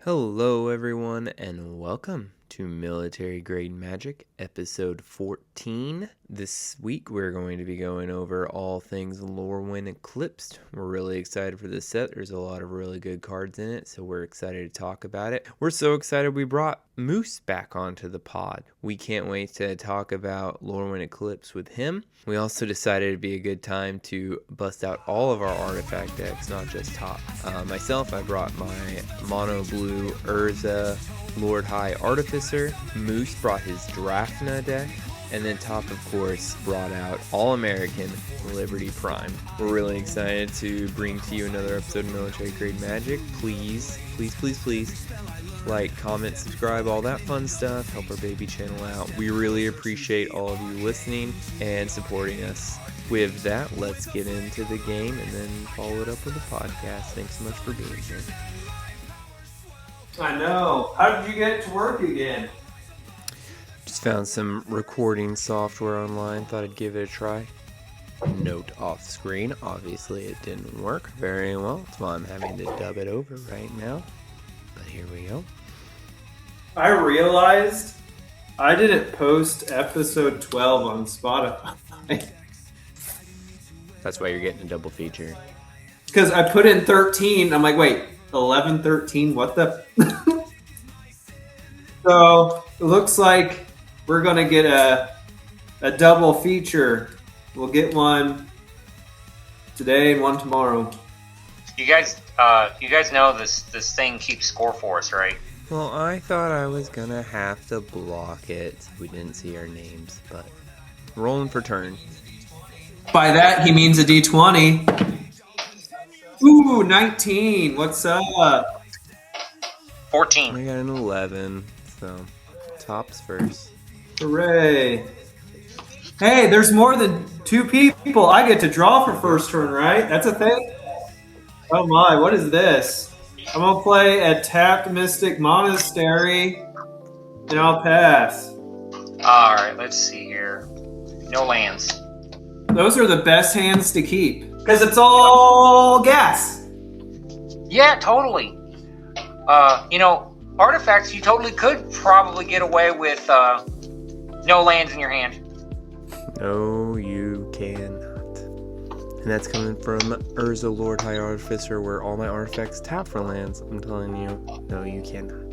Hello, everyone, and welcome to Military Grade Magic, episode 14. This week, we're going to be going over all things Lorwyn Eclipsed. We're really excited for this set. There's a lot of really good cards in it, so we're excited to talk about it. We're so excited we brought Moose back onto the pod. We can't wait to talk about Lorwyn Eclipse with him. We also decided it'd be a good time to bust out all of our artifact decks, not just top. Myself, I brought my mono blue Urza Lord High Artificer. Moose brought his Drafna deck. And then Top, of course, brought out All-American Liberty Prime. We're really excited to bring to you another episode of Military Grade Magic. Please, like, comment, subscribe, all that fun stuff. Help our baby channel out. We really appreciate all of you listening and supporting us. With that, let's get into the game and then follow it up with a podcast. Thanks so much for being here. I know. How did you get to work again? Just found some recording software online. Thought I'd give it a try. Note off screen. Obviously, it didn't work very well. That's why I'm having to dub it over right now. But here we go. I realized I didn't post episode 12 on Spotify. That's why you're getting a double feature. Because I put in 13. I'm like, wait, 11, 13? What the? So it looks like we're going to get a double feature. We'll get one today and one tomorrow. You guys know this thing keeps score for us, right? Well, I thought I was going to have to block it so we didn't see our names, but rolling for turn. By that, he means a D20. Ooh, 19. What's up? 14. I got an 11, so tops first. Hooray. Hey, there's more than two people. I get to draw for first turn, right? That's a thing? Oh my, what is this? I'm going to play a tapped Mystic Monastery, and I'll pass. Alright, let's see here. No lands. Those are the best hands to keep, because it's all gas. Yeah, totally. Artifacts, you totally could probably get away with no lands in your hand. No, you cannot. And that's coming from Urza Lord High Artificer, where all my artifacts tap for lands. I'm telling you, no, you cannot.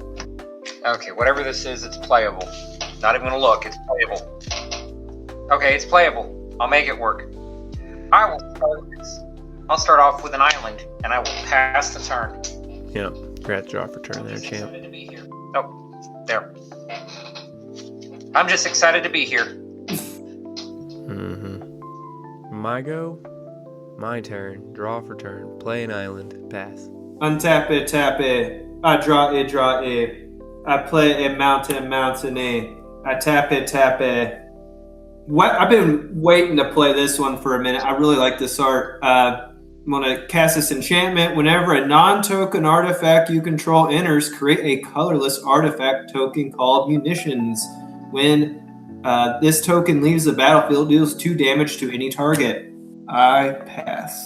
Okay, whatever this is, it's playable. Not even gonna look, it's playable. Okay, it's playable. I'll make it work. I'll start off with an island, and I will pass the turn. Yep, congrats, draw for turn there, champ. Excited to be here. Oh, there. I'm just excited to be here. My go, my turn, draw for turn, play an island, pass. Untap it, tap it. I draw it, draw it. I play a mountain, mountain it. I tap it. What? I've been waiting to play this one for a minute. I really like this art. I'm going to cast this enchantment. Whenever a non-token artifact you control enters, create a colorless artifact token called Munitions. When this token leaves the battlefield, deals 2 damage to any target. I pass.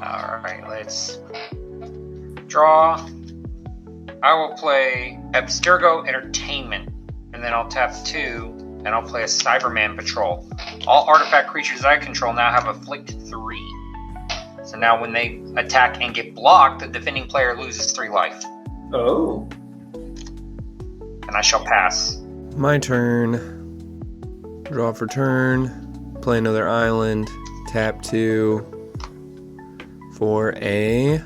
Alright, let's draw. I will play Abstergo Entertainment, and then I'll tap 2, and I'll play a Cyberman Patrol. All artifact creatures I control now have Afflict 3. So now when they attack and get blocked, the defending player loses 3 life. Oh. And I shall pass. My turn, draw for turn, play another island, tap 2 for a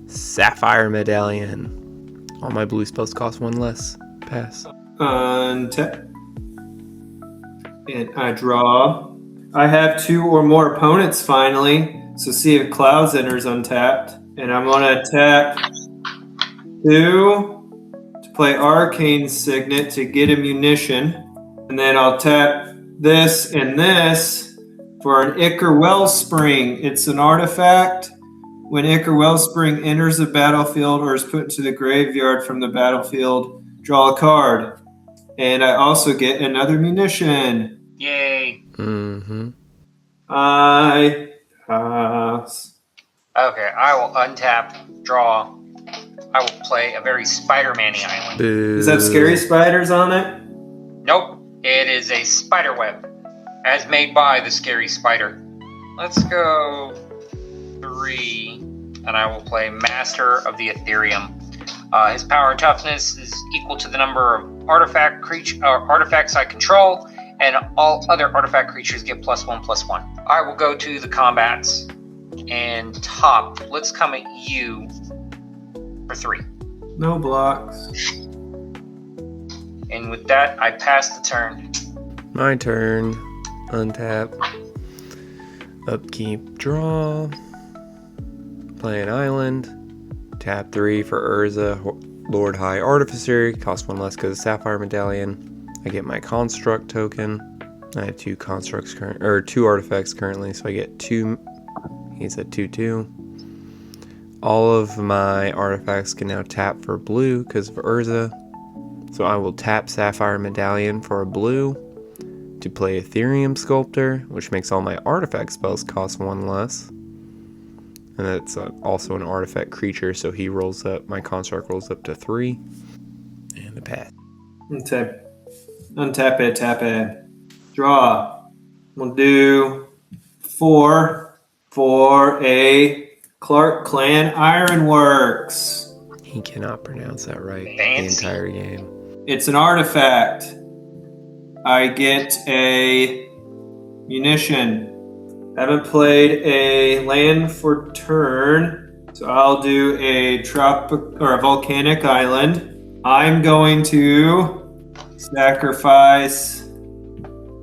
Sapphire Medallion. All my blue spells cost 1 less. Pass. Untap. And I draw. I have 2 or more opponents finally. So see if Clouds enters untapped. And I'm going to tap 2 to play Arcane Signet to get a munition. And then I'll tap this and this for an Ichor Wellspring. It's an artifact. When Ichor Wellspring enters the battlefield or is put into the graveyard from the battlefield, draw a card. And I also get another munition. Yay. Mm-hmm. I pass. Okay, I will untap, draw. I will play a very Spider-Man-y island. Boo. Does it have scary spiders on it? Nope, it is a spider web, as made by the scary spider. Let's go 3, and I will play Master of the Ethereum. His power and toughness is equal to the number of artifacts I control, and all other artifact creatures get +1/+1. I will go to the combats, and top, let's come at you for 3. No blocks. And with that, I pass the turn. My turn. Untap. Upkeep, draw. Play an island. Tap 3 for Urza, Lord High Artificer. Cost 1 less because of Sapphire Medallion. I get my Construct token. I have 2 constructs or 2 artifacts currently, so I get 2. He's at 2/2. All of my artifacts can now tap for blue because of Urza. So I will tap Sapphire Medallion for a blue to play Ethereum Sculptor, which makes all my artifact spells cost 1 less. And that's also an artifact creature, so he rolls up, my construct rolls up to 3. And a pass. Untap it, tap it. Draw. We'll do 4 for a Clark Clan Ironworks. He cannot pronounce that right Fancy. the entire game. It's an artifact. I get a munition. Haven't played a land for turn, so I'll do a volcanic island. I'm going to sacrifice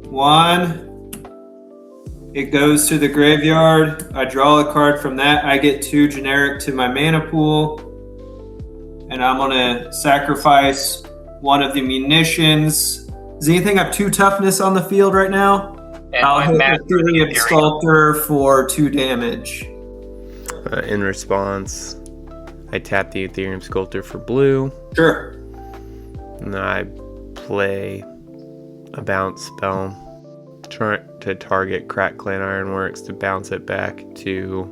1. It goes to the graveyard. I draw a card from that. I get 2 generic to my mana pool. And I'm going to sacrifice 1 of the munitions. Does anything have 2 toughness on the field right now? And I'll my hit Master the of the Ethereum Ethereum. Sculptor for 2 damage. In response, I tap the Ethereum Sculptor for blue. Sure. And then I play a bounce spell to target Crack Clan Ironworks to bounce it back to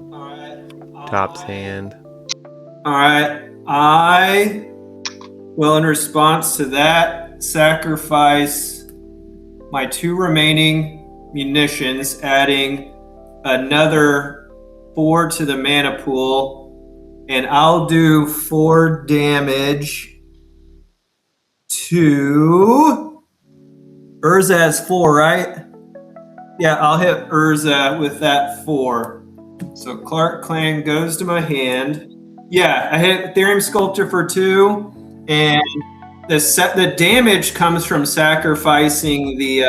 Top's hand. Alright. I will, in response to that, sacrifice my 2 remaining munitions, adding another 4 to the mana pool, and I'll do 4 damage to Urza has 4, right? Yeah, I'll hit Urza with that 4. So Clark Clan goes to my hand. Yeah, I hit Ethereum Sculptor for 2, and the damage comes from sacrificing the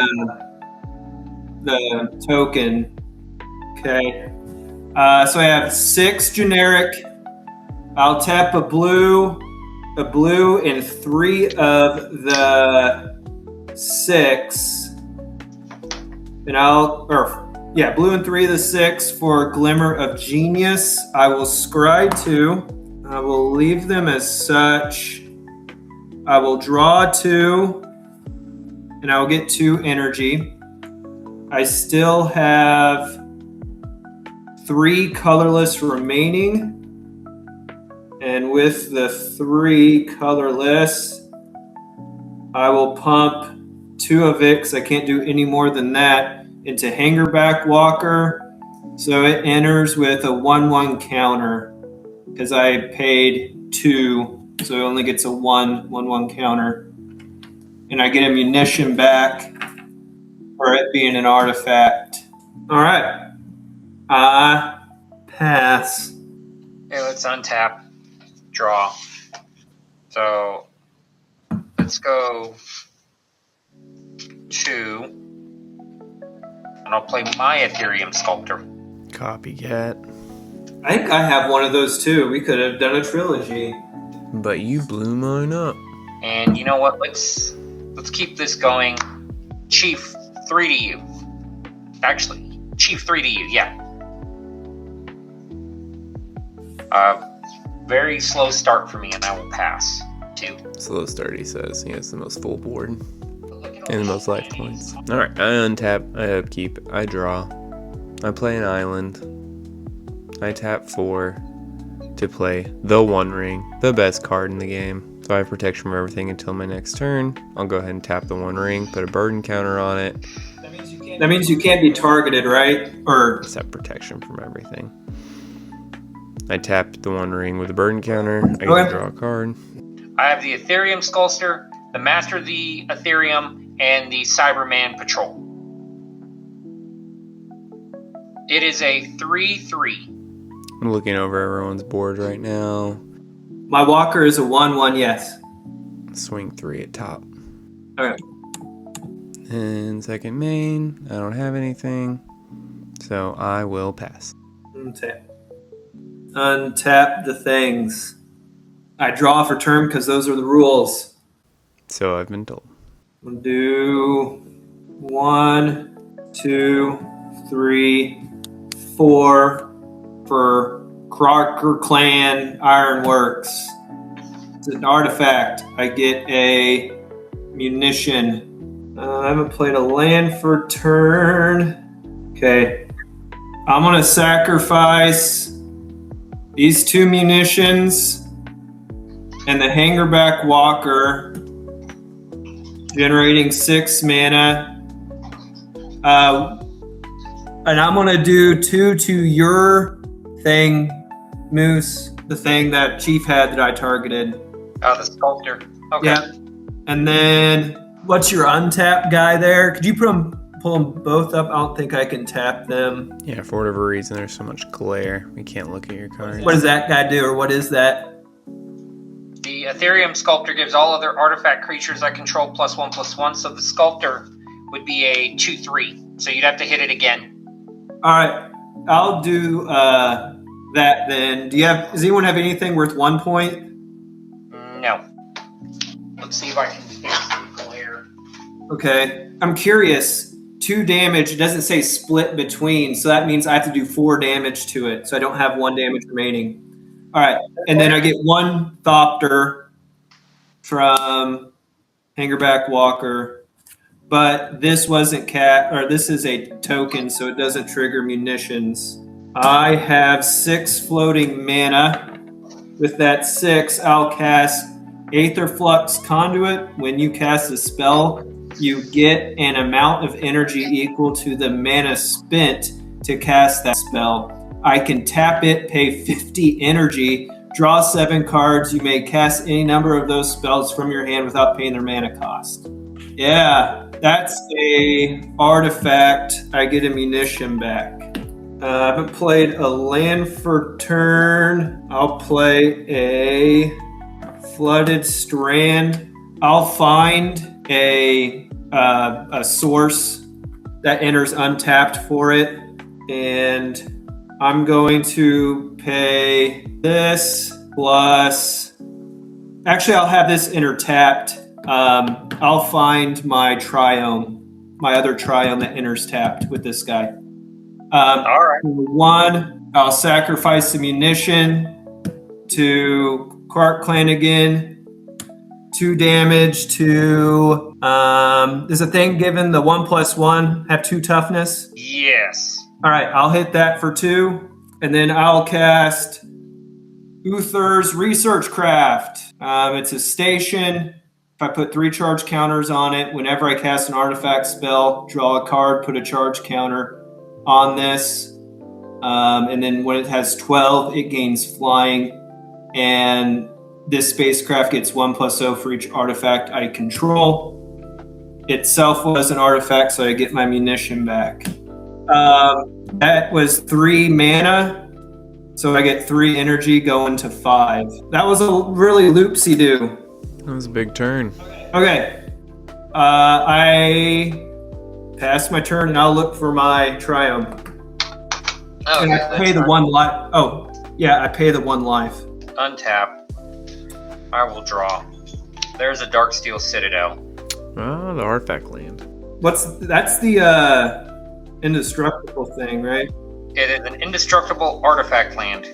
token. Okay. So I have 6 generic. I'll tap a blue, and 3 of the 6. And blue and 3 of the 6 for Glimmer of Genius. I will scry 2. I will leave them as such. I will draw 2, and I will get 2 energy. I still have 3 colorless remaining. And with the 3 colorless, I will pump 2 of it, because I can't do any more than that, into Hangerback Walker. So it enters with a 1/1 counter, because I paid 2. So it only gets a 1/1 counter. And I get a munition back for it being an artifact. Alright. I pass. Okay, let's untap, draw. So let's go 2. And I'll play my Ethereum Sculptor. Copycat. I think I have one of those too. We could have done a trilogy. But you blew mine up. And you know what? Let's keep this going. Chief, 3 to you. Actually, Chief, 3 to you. Yeah. Very slow start for me, and I will pass. 2. Slow start, he says. He has the most full board. And the most life points. Alright, I untap, I upkeep, I draw. I play an island. I tap 4 to play the One Ring, the best card in the game. So I have protection from everything until my next turn. I'll go ahead and tap the One Ring, put a burden counter on it. That means you can't be targeted, right? Or Just have protection from everything. I tap the One Ring with a burden counter. I get to draw a card. I have the Ethereum Sculptor, the Master of the Ethereum, and the Cyberman Patrol. It is a 3/3. I'm looking over everyone's board right now. my walker is a 1/1, yes. Swing 3 at top. Okay. And second main, I don't have anything. So I will pass. Untap the things. I draw for turn because those are the rules. So I've been told. We'll do 1, 2, 3, 4 for Crocker Clan Ironworks. It's an artifact. I get a munition. I haven't played a land for turn. Okay. I'm going to sacrifice these 2 munitions and the Hangerback Walker, generating 6 mana. And I'm going to do 2 to your thing, Moose, the thing that Chief had that I targeted. Oh, the Sculptor. Okay. Yeah. And then, what's your untap guy there? Could you pull them both up? I don't think I can tap them. Yeah, for whatever reason, there's so much glare. We can't look at your cards. What does that guy do, or what is that? The Ethereum Sculptor gives all other artifact creatures I control +1/+1, so the Sculptor would be a 2/3. So you'd have to hit it again. All right. I'll do that then. Does anyone have anything worth 1 point? No. Let's see if I can get some glare. Okay. I'm curious. 2 damage. It doesn't say split between, so that means I have to do 4 damage to it. So I don't have 1 damage remaining. All right. And then I get 1 Thopter from Hangerback Walker. But this wasn't this is a token, so it doesn't trigger munitions. I have 6 floating mana. With that 6, I'll cast Aether Flux Conduit. When you cast a spell, you get an amount of energy equal to the mana spent to cast that spell. I can tap it, pay 50 energy, draw 7 cards. You may cast any number of those spells from your hand without paying their mana cost. Yeah, that's a artifact. I get a munition back. I haven't played a land for turn. I'll play a Flooded Strand. I'll find a source that enters untapped for it, and I'm going to pay this plus. Actually, I'll have this enter tapped. I'll find my Triome, my other Triome that enters tapped with this guy. All right. 1, I'll sacrifice the munition to Quark Clan again. 2 damage to. Is a thing given the 1/1 have 2 toughness? Yes. All right, I'll hit that for 2, and then I'll cast Uther's Research Craft. It's a station. If I put 3 charge counters on it, whenever I cast an artifact spell, draw a card, put a charge counter on this. And then when it has 12, it gains flying. And this spacecraft gets 1/0 for each artifact I control. Itself was an artifact, so I get my munition back. That was 3 mana. So I get 3 energy going to 5. That was a really loopsy-doo. That was a big turn. Okay. I pass my turn, and I'll look for my Triumph. Oh, And okay, I pay the 1 life. Oh, yeah, I pay the 1 life. Untap. I will draw. There's a Darksteel Citadel. Oh, the artifact land. That's the indestructible thing, right? It is an indestructible artifact land.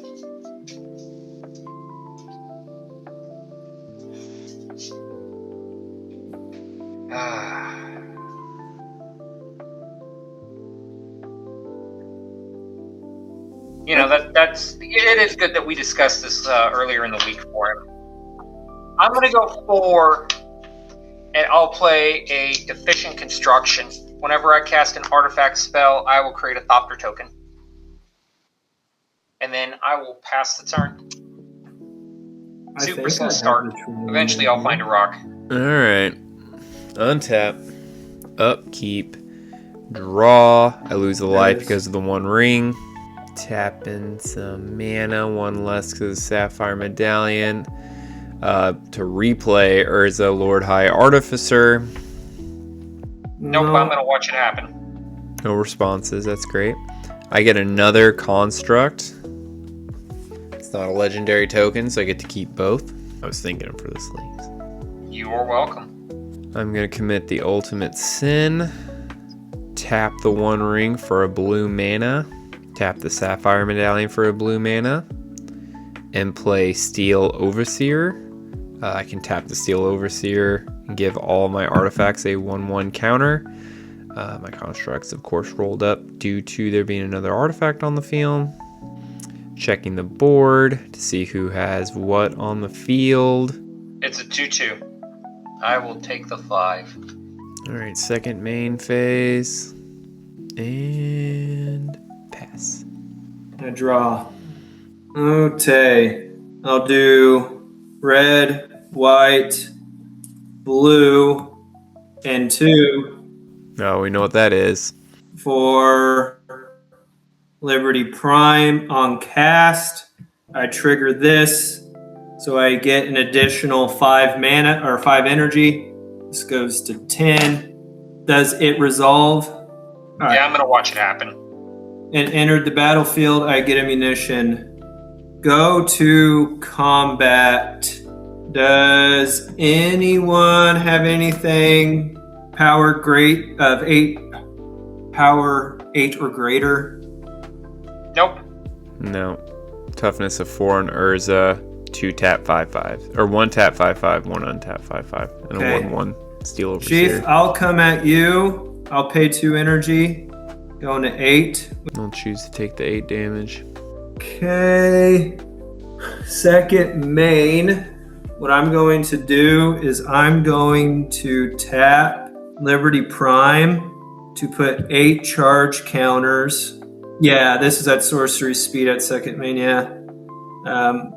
it is good that we discussed this earlier in the week for him. I'm going to go 4, and I'll play a Efficient Construction. Whenever I cast an artifact spell, I will create a Thopter token. And then I will pass the turn. Super's going to start. Eventually, I'll find a rock. Alright. Untap. Upkeep. Draw. I lose a life because of the one ring. Tap in some mana. One less because of the Sapphire Medallion. To replay Urza, Lord High Artificer. Nope, I'm going to watch it happen. No responses. That's great. I get another construct. It's not a legendary token, so I get to keep both. I was thinking for the sleeves. You are welcome. I'm going to commit the Ultimate Sin. Tap the one ring for a blue mana. Tap the Sapphire Medallion for a blue mana. And play Steel Overseer. I can tap the Steel Overseer and give all my artifacts a 1/1 counter. My constructs, of course, rolled up due to there being another artifact on the field. Checking the board to see who has what on the field. It's a 2/2. I will take the 5. Alright, second main phase. And pass. I draw. Okay. I'll do red, white, blue, and 2 Oh, we know what that is. for Liberty Prime on cast. I trigger this, so I get an additional 5 mana or 5 energy. This goes to 10. Does it resolve? All right. Yeah, I'm going to watch it happen. And entered the battlefield. I get ammunition. Go to combat. Does anyone have anything power great of 8 power 8 or greater? Nope. No. Toughness of 4 on Urza. 2 tap 5/5. Or 1 tap 5/5, 1 untap 5/5. And Okay. a 1/1 Steel Overseer. Chief, I'll come at you. I'll pay 2 energy. Going to 8. I'll choose to take the 8 damage. Okay. Second main. What I'm going to do is I'm going to tap Liberty Prime to put 8 charge counters. Yeah, this is at sorcery speed at second main, yeah.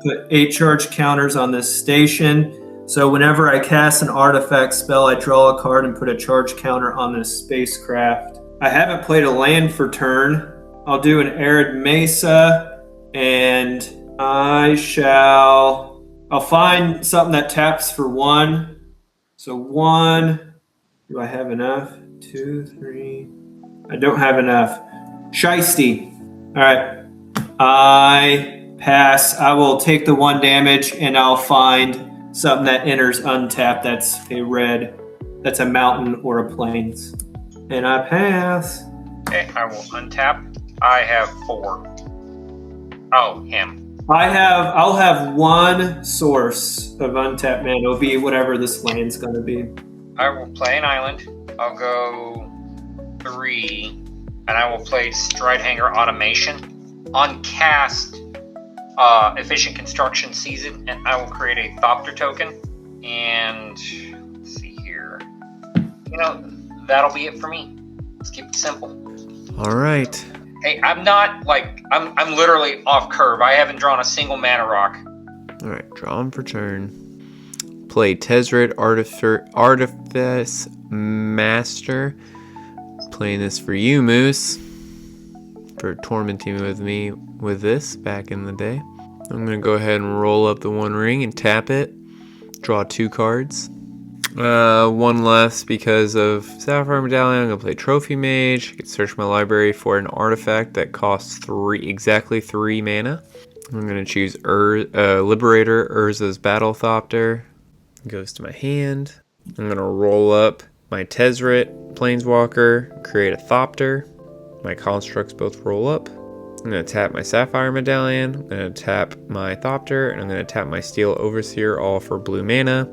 Put 8 charge counters on this station. So whenever I cast an artifact spell, I draw a card and put a charge counter on this spacecraft. I haven't played a land for turn. I'll do an Arid Mesa, and I'll find something that taps for 1. So 1, do I have enough? 2, 3, I don't have enough. Shiesty. All right, I pass. I will take the 1 damage, and I'll find something that enters untapped that's a red, that's a mountain or a plains. And I pass. Okay, I will untap. I have 4. Oh, him. I'll have 1 source of untapped mana. It'll be whatever this land's gonna be. I will play an island. I'll go 3, and I will play Stride Hanger Automation. On cast, Efficient Construction Season, and I will create a Thopter token. And let's see here. That'll be it for me. Let's keep it simple. All right. Hey, I'm not I'm literally off curve. I haven't drawn a single mana rock. All right. Draw 'em for turn. Play Tezzeret Artifice Master. Playing this for you, Moose. For tormenting with me with this back in the day. I'm going to go ahead and roll up the 1 ring and tap it. Draw 2 cards. 1 less because of Sapphire Medallion. I'm going to play Trophy Mage. I can search my library for an artifact that costs exactly 3 mana. I'm going to choose Liberator, Urza's Battle Thopter. It goes to my hand. I'm going to roll up my Tezzeret Planeswalker, create a Thopter. My constructs both roll up. I'm going to tap my Sapphire Medallion. I'm going to tap my Thopter, and I'm going to tap my Steel Overseer, all for blue mana.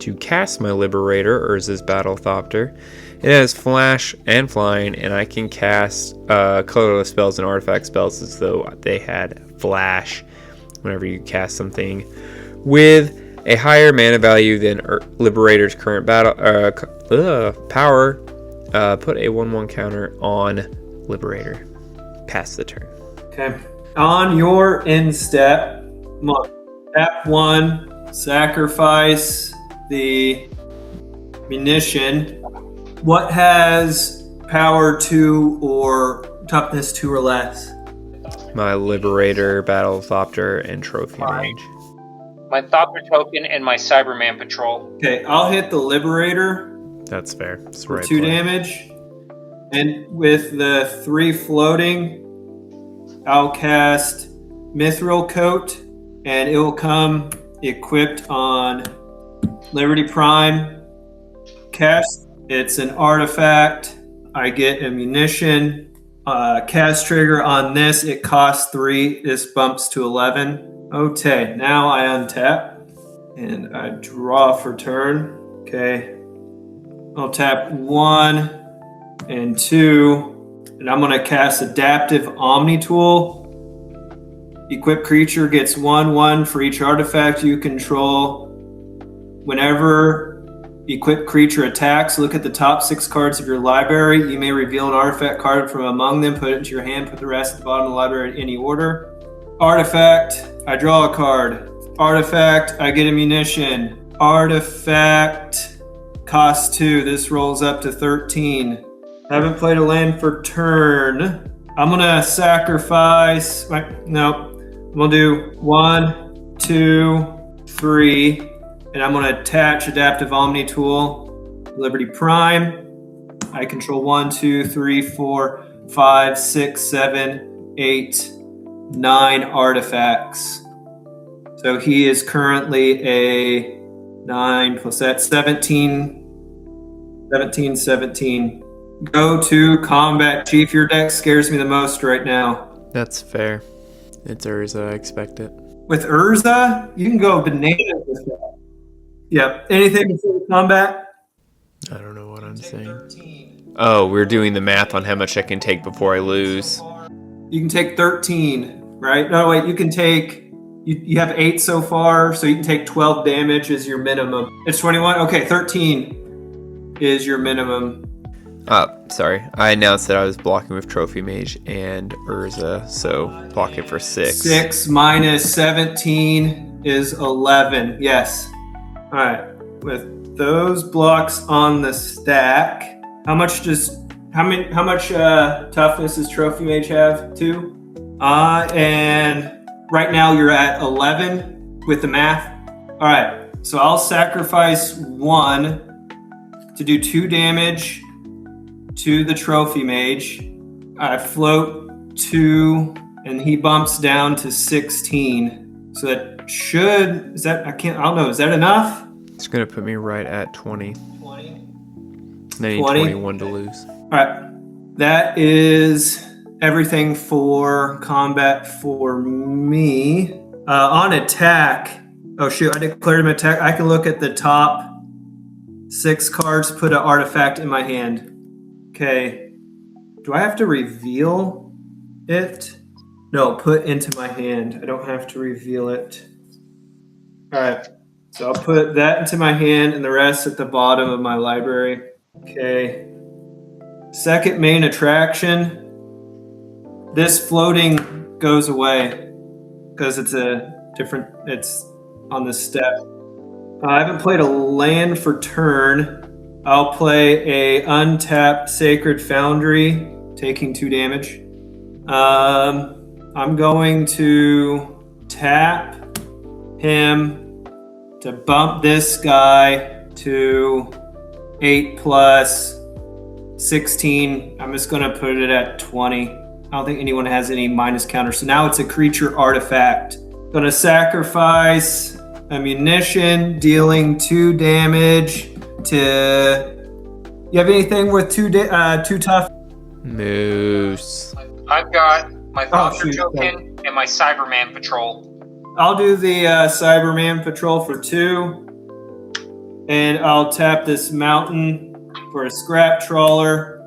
To cast my Liberator, Urza's Battle Thopter. It has Flash and Flying, and I can cast colorless spells and artifact spells as though they had flash whenever you cast something with a higher mana value than Liberator's current battle power. Put a 1/1 counter on Liberator. Pass the turn. Okay. On your end step, come on. Tap 1, sacrifice the munition. What has power 2 or toughness 2 or less? My Liberator, Battlethopter, and Trophy Mage. My Thopter token and my Cyberman Patrol. Okay, I'll hit the Liberator. That's fair. It's for right 2 play. damage. And with the 3 floating, I'll cast Mithril Coat, and it will come equipped on Liberty Prime. Cast, it's an artifact. I get ammunition. Cast trigger on this, it costs 3. This bumps to 11. Okay, now I untap and I draw for turn. Okay, I'll tap 1 and 2, and I'm going to cast Adaptive Omni Tool. Equipped creature gets 1/1 for each artifact you control. Whenever equipped creature attacks, look at the top 6 cards of your library. You may reveal an artifact card from among them, put it into your hand, put the rest at the bottom of the library in any order. Artifact, I draw a card. Artifact, I get ammunition. Artifact costs 2. This rolls up to 13. Haven't played a land for turn. I'm gonna sacrifice. Nope. I'm gonna do 1, 2, 3, and I'm gonna attach Adaptive Omni Tool, Liberty Prime. I control 1, 2, 3, 4, 5, 6, 7, 8, 9 artifacts. So he is currently a 9 plus that 17. Go to combat, Chief. Your deck scares me the most right now. That's fair. It's Urza, I expect it. With Urza, you can go bananas with that. Yep. Anything before combat? I don't know what I'm saying. Oh, we're doing the math on how much I can take before I lose. You can take 13, right? No, wait, you can take... You have 8 so far, so you can take 12 damage as your minimum. It's 21? Okay, 13 is your minimum. Sorry. I announced that I was blocking with Trophy Mage and Urza, so block it for 6. 6 minus 17 is 11. Yes. All right. With those blocks on the stack, how much toughness does Trophy Mage have? 2. And right now you're at 11 with the math. All right. So I'll sacrifice 1 to do 2 damage to the Trophy Mage. I float 2, and he bumps down to 16. So that should, I don't know, is that enough? It's going to put me right at 20. 20. I need 21 to lose. All right. That is everything for combat for me. On attack, oh shoot, I declared him attack. I can look at the top 6 cards, put an artifact in my hand. Okay. Do I have to reveal it? No, put into my hand. I don't have to reveal it. All right. So I'll put that into my hand and the rest at the bottom of my library. Okay. Second main attraction. This floating goes away because it's on the step. I haven't played a land for turn. I'll play a untapped Sacred Foundry, taking 2 damage. I'm going to tap him to bump this guy to 8 plus 16. I'm just going to put it at 20. I don't think anyone has any minus counter. So now it's a creature artifact. Going to sacrifice ammunition, dealing 2 damage to... You have anything with 2 tough? Moose. I've got my Thopter token and my Cyberman Patrol. I'll do the Cyberman Patrol for 2. And I'll tap this mountain for a scrap trawler.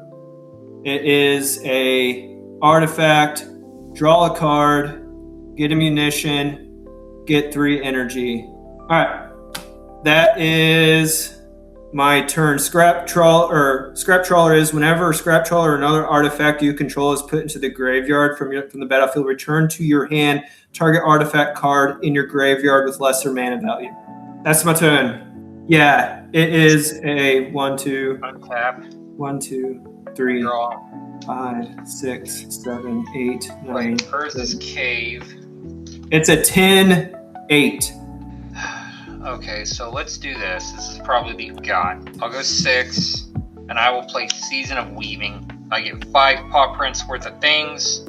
It is a artifact. Draw a card. get a munition, get 3 energy. All right. That is my turn. Scrap Trawler is whenever Scrap Trawler or another artifact you control is put into the graveyard from the battlefield, return to your hand target artifact card in your graveyard with lesser mana value. That's my turn. Yeah, it is a 1, 2, Untap. 1, 2, 3, Draw. 5, 6, 7, 8, 9. Urza's Cave. It's a 10, 8. Okay, so let's do this. This is probably the god. I'll go 6, and I will play Season of Weaving. I get 5 paw prints worth of things.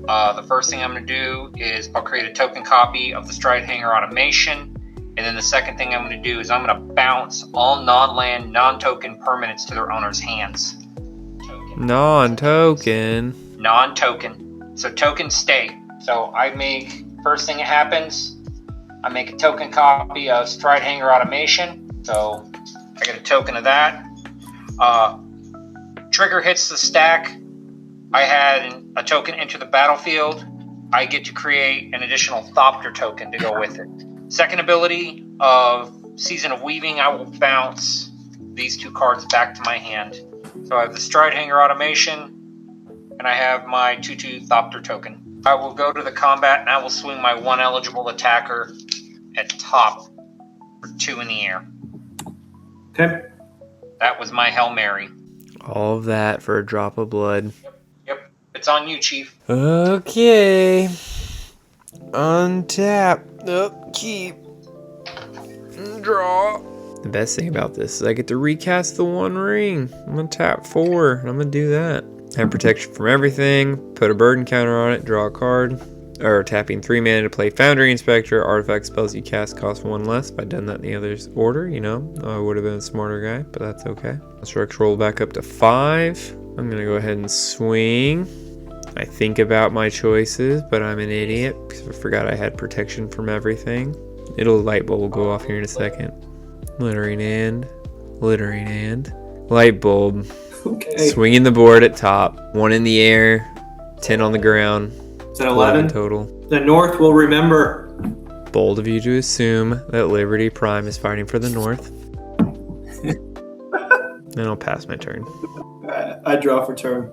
The first thing I'm going to do is I'll create a token copy of the Stride Hanger Automation. And then the second thing I'm going to do is I'm going to bounce all non-land, non-token permanents to their owner's hands. Non-token. Non-token. So tokens stay. So I make, first thing that happens, I make a token copy of Stride Hanger Automation. So I get a token of that. Trigger hits the stack. I had a token enter the battlefield. I get to create an additional Thopter token to go with it. Second ability of Season of Weaving, I will bounce these 2 cards back to my hand. So I have the Stride Hanger Automation, and I have my 2/2 Thopter token. I will go to the combat, and I will swing my 1 eligible attacker at top for 2 in the air. Okay. That was my Hail Mary. All of that for a drop of blood. Yep. It's on you, Chief. Okay. Untap. Keep. Draw. The best thing about this is I get to recast the 1 ring. I'm going to tap 4, and I'm going to do that. Have protection from everything. Put a burden counter on it. Draw a card. Or tapping 3 mana to play Foundry Inspector. Artifact spells you cast cost 1 less. If I'd done that in the other's order, I would have been a smarter guy, but that's okay. Let's roll back up to 5. I'm going to go ahead and swing. I think about my choices, but I'm an idiot because I forgot I had protection from everything. Light bulb will go off here in a second. Littering and light bulb. Okay. Swinging the board at top. 1 in the air, 10 on the ground. Is that 11 total? The North will remember. Bold of you to assume that Liberty Prime is fighting for the North. Then I'll pass my turn. I draw for turn.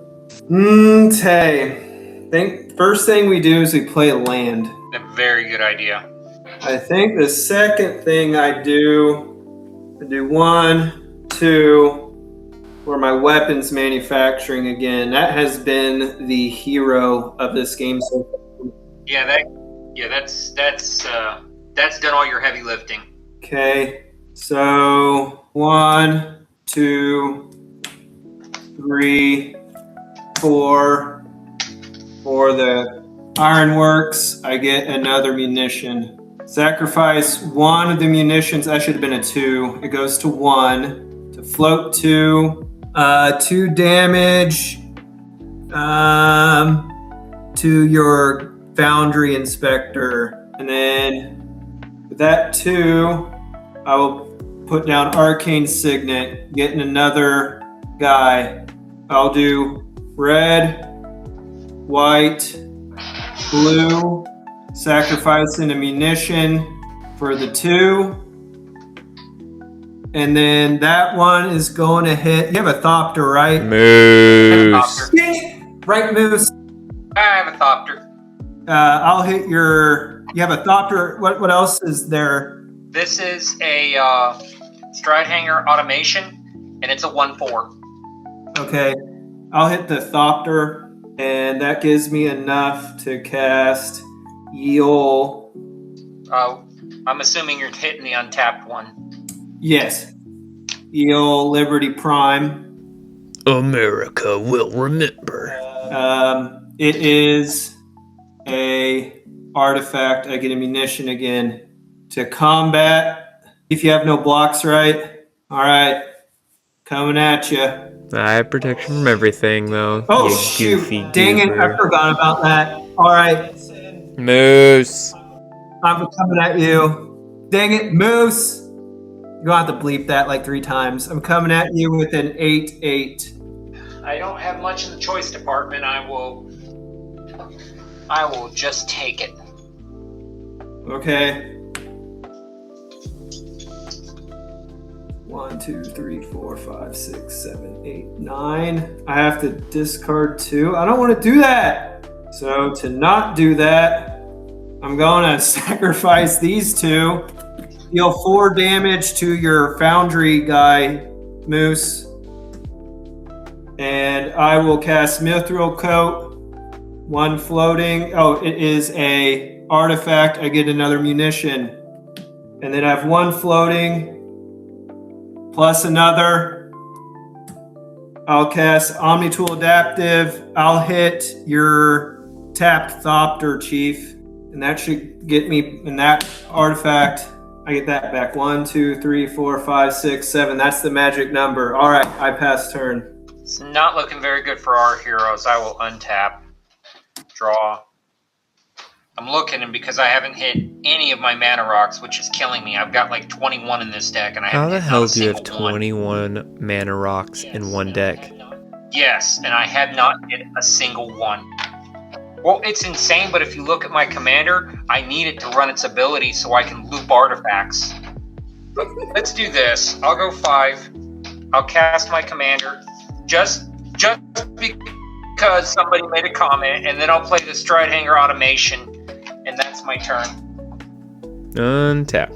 First thing we do is we play land. A very good idea. I think the second thing I do 1, 2, for my weapons manufacturing again. That has been the hero of this game so far. That's done all your heavy lifting. Okay, so 1, 2, 3, 4. For the ironworks, I get another munition. Sacrifice 1 of the munitions. That should have been a 2. It goes to 1. To float 2. 2 damage to your Foundry Inspector. And then with that 2, I will put down Arcane Signet, getting another guy. I'll do red, white, blue, sacrificing a munition for the 2. And then that one is going to hit. You have a Thopter, right? Moose. Right, Moose. I have a Thopter. I'll hit your. You have a Thopter. What else is there? This is a Stride Hanger Automation, and it's a 1/4. Okay. I'll hit the Thopter, and that gives me enough to cast Yule. I'm assuming you're hitting the untapped one. Yes. Yule Liberty Prime. America will remember. It is a artifact. I get a munition again. To combat, if you have no blocks, right? All right. Coming at you. I have protection from everything, though. Oh, you shoot. goofy Dang it. goober. I forgot about that. All right. Moose. I'm coming at you. Dang it, Moose. You're going to have to bleep that like 3 times. I'm coming at you with an 8/8. I don't have much in the choice department. I will just take it. Okay. 1, 2, 3, 4, 5, 6, 7, 8, 9. I have to discard 2. I don't want to do that. So to not do that, I'm going to sacrifice these 2. Deal 4 damage to your foundry guy, Moose. And I will cast Mithril Coat. 1 floating. Oh, it is a artifact. I get another munition. And then I have 1 floating. Plus another. I'll cast Omnitool Adaptive. I'll hit your tapped Thopter, Chief. And that should get me in that artifact. I get that back. 1, 2, 3, 4, 5, 6, 7. That's the magic number. All right, I pass turn. It's not looking very good for our heroes. I will untap. Draw. I'm looking, and because I haven't hit any of my mana rocks, which is killing me. I've got like 21 in this deck, and I haven't How the hit hell not a do you have single one. 21 mana rocks in one deck? Yes, and I have not hit a single one. Well, it's insane, but if you look at my commander, I need it to run its ability so I can loop artifacts. Let's do this. I'll go 5. I'll cast my commander just because somebody made a comment, and then I'll play the Stride Hanger automation, and that's my turn. Untap.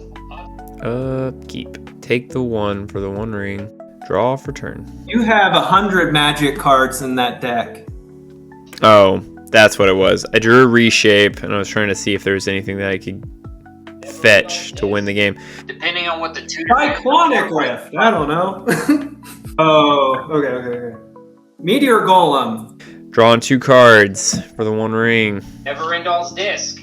Upkeep. Take the 1 for the 1 ring. Draw for turn. You have 100 magic cards in that deck. Oh, that's what it was. I drew a reshape, and I was trying to see if there was anything that I could fetch to win the game. Depending on what the two... Cyclonic Rift. I don't know. Oh, okay. Meteor Golem. Drawing 2 cards for the 1 ring. Everendal's Disc.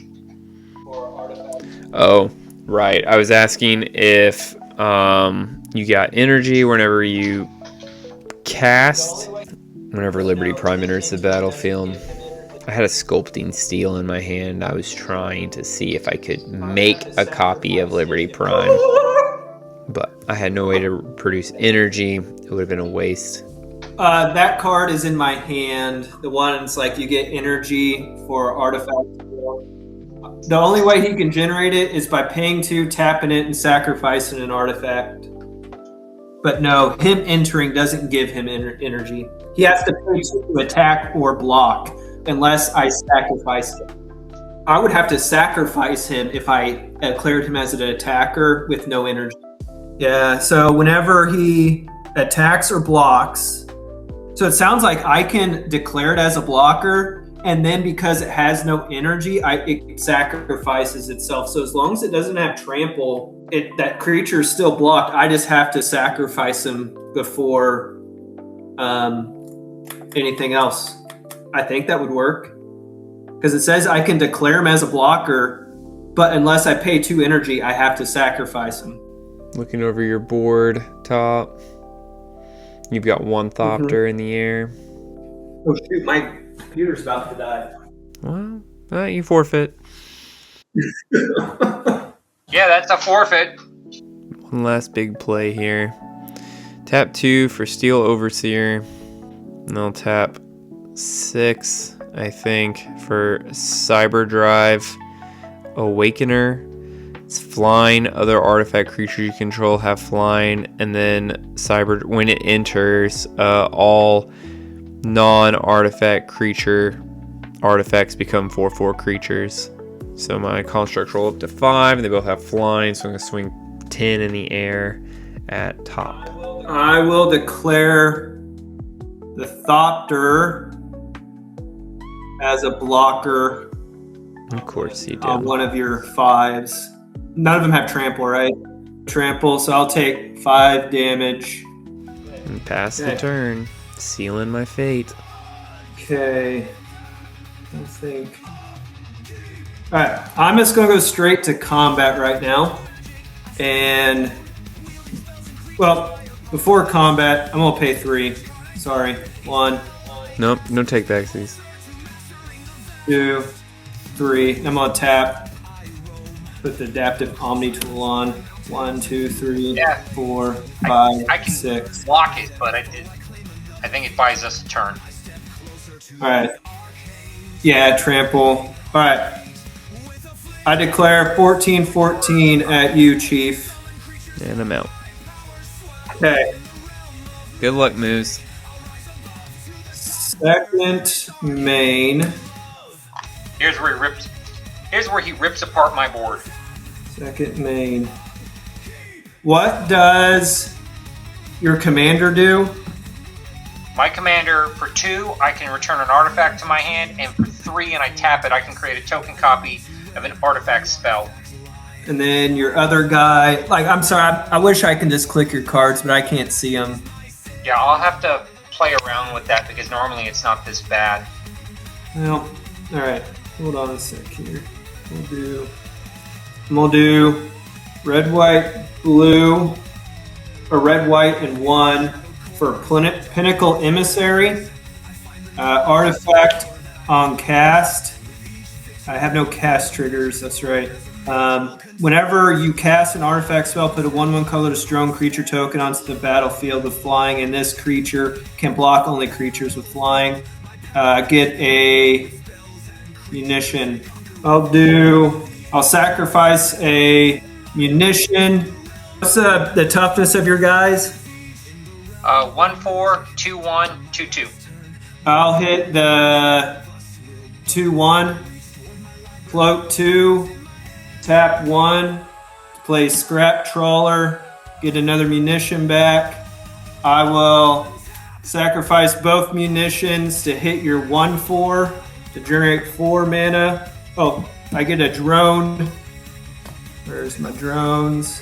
Oh, right. I was asking if you got energy whenever you cast. Whenever Liberty Prime enters the battlefield. I had a sculpting steel in my hand. I was trying to see if I could make a copy of Liberty Prime. But I had no way to produce energy. It would have been a waste. That card is in my hand. The one's like you get energy for artifacts. The only way he can generate it is by paying 2, tapping it, and sacrificing an artifact. But no, him entering doesn't give him energy. He has to pay 2 to attack or block unless I sacrifice him. I would have to sacrifice him if I declared him as an attacker with no energy. Yeah, so whenever he attacks or blocks, so it sounds like I can declare it as a blocker, and then because it has no energy, it sacrifices itself. So as long as it doesn't have trample, that creature is still blocked. I just have to sacrifice him before anything else. I think that would work. Because it says I can declare him as a blocker, but unless I pay 2 energy, I have to sacrifice him. Looking over your board, top. You've got 1 Thopter in the air. Oh shoot, my computer's about to die. Well, you forfeit. Yeah, that's a forfeit. One last big play here. Tap 2 for Steel Overseer. And I'll tap 6, I think, for Cyber Drive Awakener. It's flying. Other artifact creatures you control have flying. And then Cyber, when it enters, all non-artifact creature artifacts become 4/4 creatures. So my constructs roll up to 5, and they both have flying, so I'm going to swing 10 in the air at top. I will declare the Thopter as a blocker Of course you do. on one of your 5s. None of them have trample, right? Trample, so I'll take 5 damage. And pass the turn. Sealing my fate. Okay. I think. Alright, I'm just going to go straight to combat right now. And, well, before combat, I'm going to pay 3. Sorry. 1, Nope, no take backsies. 2, 3. I'm going to tap. Put the adaptive Omni tool on. 1, 2, 3, 4, 5, I can 6. block it, but I think it buys us a turn. Alright. Yeah, trample. Alright. I declare 14-14 at you, Chief. And I'm out. Okay. Good luck, Moose. Second main. Here's where he rips apart my board. Second main. What does your commander do? My commander, for 2, I can return an artifact to my hand, and for 3, and I tap it, I can create a token copy of an artifact spell. And then your other guy, I'm sorry, I wish I can just click your cards, but I can't see them. Yeah, I'll have to play around with that because normally it's not this bad. Well, all right. Hold on a sec here. I'm gonna do red, white, blue, or red, white, and 1 for Pinnacle Emissary. Artifact on cast. I have no cast triggers, that's right. Whenever you cast an artifact spell, put a 1/1 colored strong creature token onto the battlefield with flying, and this creature can block only creatures with flying. Get a munition. I'll sacrifice a munition. What's the toughness of your guys? 1/4, 2/1, 2/2. I'll hit the 2/1. Float 2. Tap 1. Play Scrap Trawler. Get another munition back. I will sacrifice both munitions to hit your 1/4 to generate 4 mana. Oh, I get a drone. Where's my drones?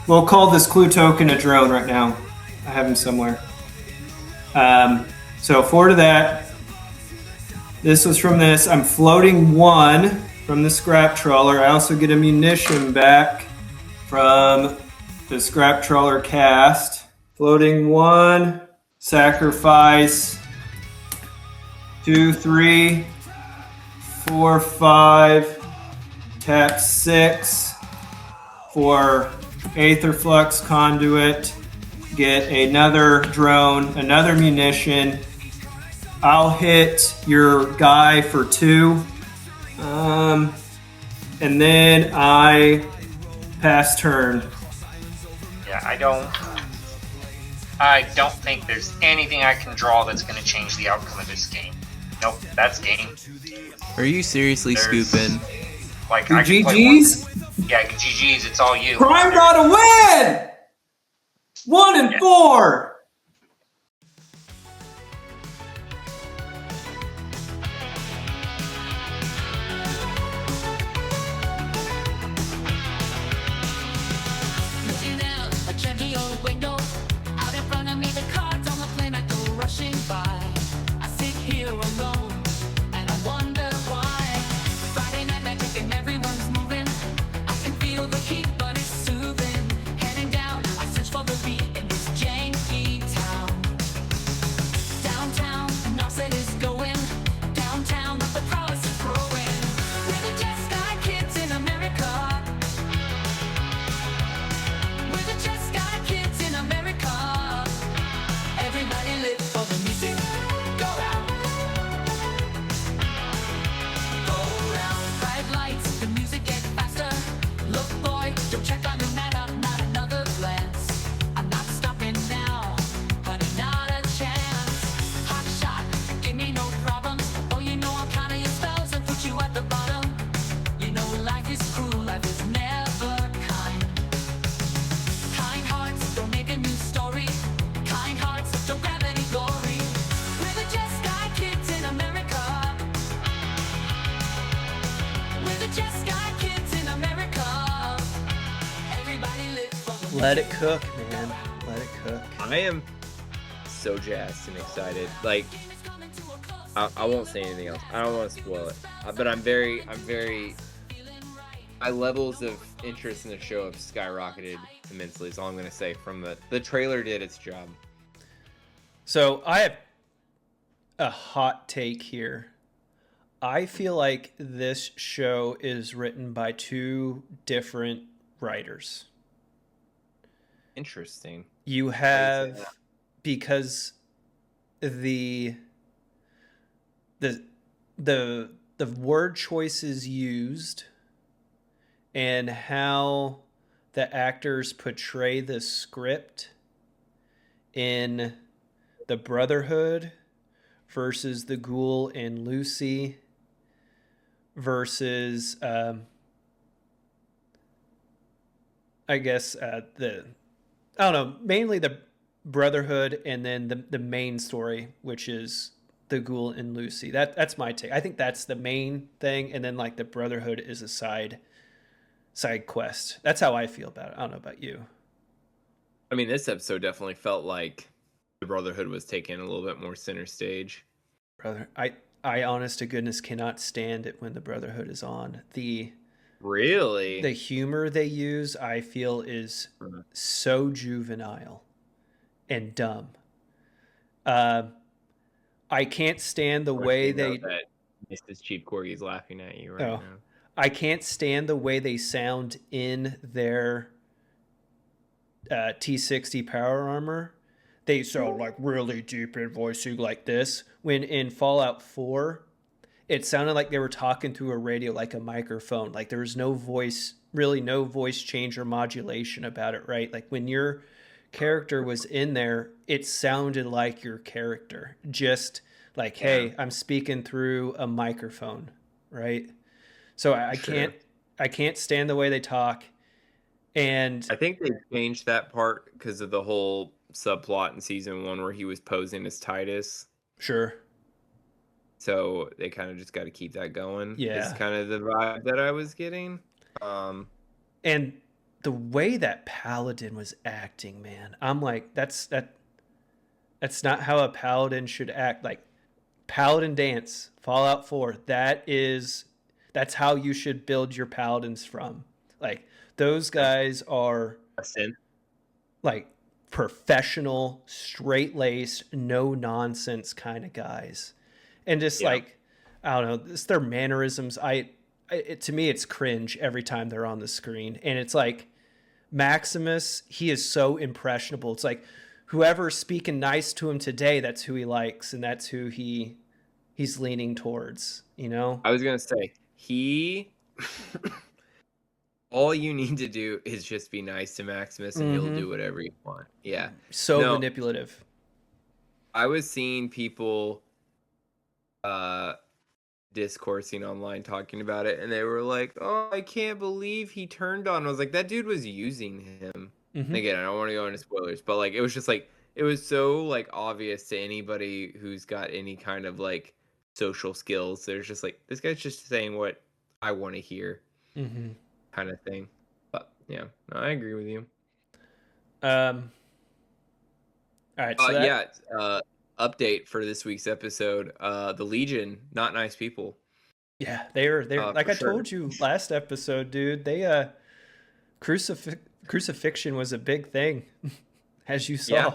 We'll call this clue token a drone right now. I have him somewhere. So 4 to that. This was from this. I'm floating 1 from the Scrap Trawler. I also get a munition back from the Scrap Trawler cast. Floating 1. Sacrifice 2, 3, 4, 5. Tap 6 for Aetherflux Conduit. Get another drone, another munition. I'll hit your guy for 2. And then I pass turn. Yeah, I don't think there's anything I can draw that's going to change the outcome of this game. Nope, that's game. Are you seriously scooping? Like, Your I can play GG's? Yeah, GG's, it's all you. Prime got a win! 1 and 4! Looking out a trivial window, out in front of me the cards on the planet go rushing by. I sit here alone and I wonder why. Friday night magic and everyone's moving. I can feel the heat but it's soothing. Heading down, I search for the beat in this janky town. Downtown, an offset is going. Downtown, but the prowess is growing. We're the Just Guy kids in America. We're the Just Guy kids in America. Everybody live for the music. Go round. Go round. Bright lights, the music gets faster. Look, boy, don't check on the matter. Not another glance. I'm not stopping now. Honey, not a chance. Hot shot, give me no problems. Oh, you know I'll counter your spells and put you at the bottom. You know life is cruel, life is never kind. Kind hearts don't make a new story. Kind hearts don't grab any glory. We're the Just Guy kids in America. We're the Just Guy kids in America. Everybody live for the Let it cook, man. Let it cook. I am so jazzed and excited. Like, I won't say anything else. I don't want to spoil it. But I'm very, my levels of interest in the show have skyrocketed immensely, is all I'm going to say. From the trailer did its job. So I have a hot take here. I feel like this show is written by 2 different writers. Interesting. You have, because the the word choices used and how the actors portray the script in the Brotherhood versus the Ghoul and Lucy versus I guess I don't know, mainly the Brotherhood and then the main story, which is the Ghoul and Lucy. That's my take. I think that's the main thing, and then like the Brotherhood is a side quest. That's how I feel about it. I don't know about you. I mean, this episode definitely felt like the Brotherhood was taking a little bit more center stage. Brother, I honest to goodness cannot stand it when the Brotherhood is on. Really? The humor they use, I feel, is so juvenile and dumb. I can't stand the way they. That Mrs. Cheap Corgi's laughing at you right Oh, now. I can't stand the way they sound in their T60 power armor. They sound like really deep in voicing like this. When in Fallout 4, it sounded like they were talking through a radio, like a microphone. Like there was no voice, really no voice change or modulation about it, right? Like when your character was in there, it sounded like your character. Just like, hey, I'm speaking through a microphone, right? So I can't stand the way they talk. And I think they changed that part because of the whole subplot in season 1 where he was posing as Titus. sure. So they kind of just got to keep that going. Yeah. It's kind of the vibe that I was getting. And the way that Paladin was acting, man, I'm like, that's not how a Paladin should act. Like Paladin dance, Fallout 4, that's how you should build your Paladins from. Like those guys are A synth. like professional, straight-laced, no nonsense kind of guys. And just like I don't know, it's their mannerisms. To me it's cringe every time they're on the screen. And it's like Maximus, he is so impressionable. It's like whoever's speaking nice to him today, that's who he likes and that's who he's leaning towards, you know? I was going to say, he... all you need to do is just be nice to Maximus and he'll do whatever you want. Yeah. So manipulative. I was seeing people discoursing online talking about it, and they were like, oh, I can't believe he turned on. I was like, that dude was using him. Again, I don't want to go into spoilers, but like it was just like it was so like obvious to anybody who's got any kind of like social skills. There's just like, this guy's just saying what I want to hear, kind of thing. But yeah, no, I agree with you. All right, so update for this week's episode. The Legion, not nice people. yeah, they're like I sure. told you last episode, dude. They crucifixion was a big thing, as you saw.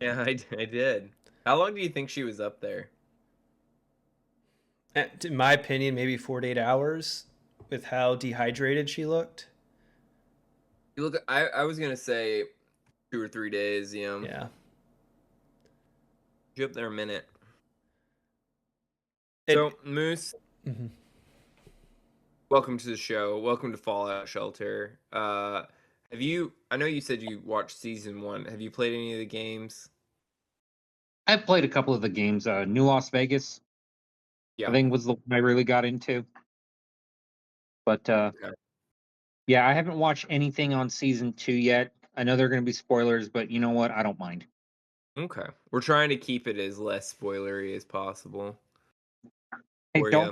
Yeah, I did. How long do you think she was up there? In my opinion, maybe 48 hours with how dehydrated she looked. You look, I was gonna say 2 or 3 days. Yeah. You up there a minute. It- So Moose, welcome to the show. Welcome to Fallout Shelter. Have you? I know you said you watched season 1. Have you played any of the games? I've played a couple of the games. New Las Vegas, Yeah. I think was the one I really got into. But Okay. yeah, I haven't watched anything on season 2 yet. I know they're going to be spoilers, but you know what? I don't mind. Okay. We're trying to keep it as less spoilery as possible. Hey, for ya.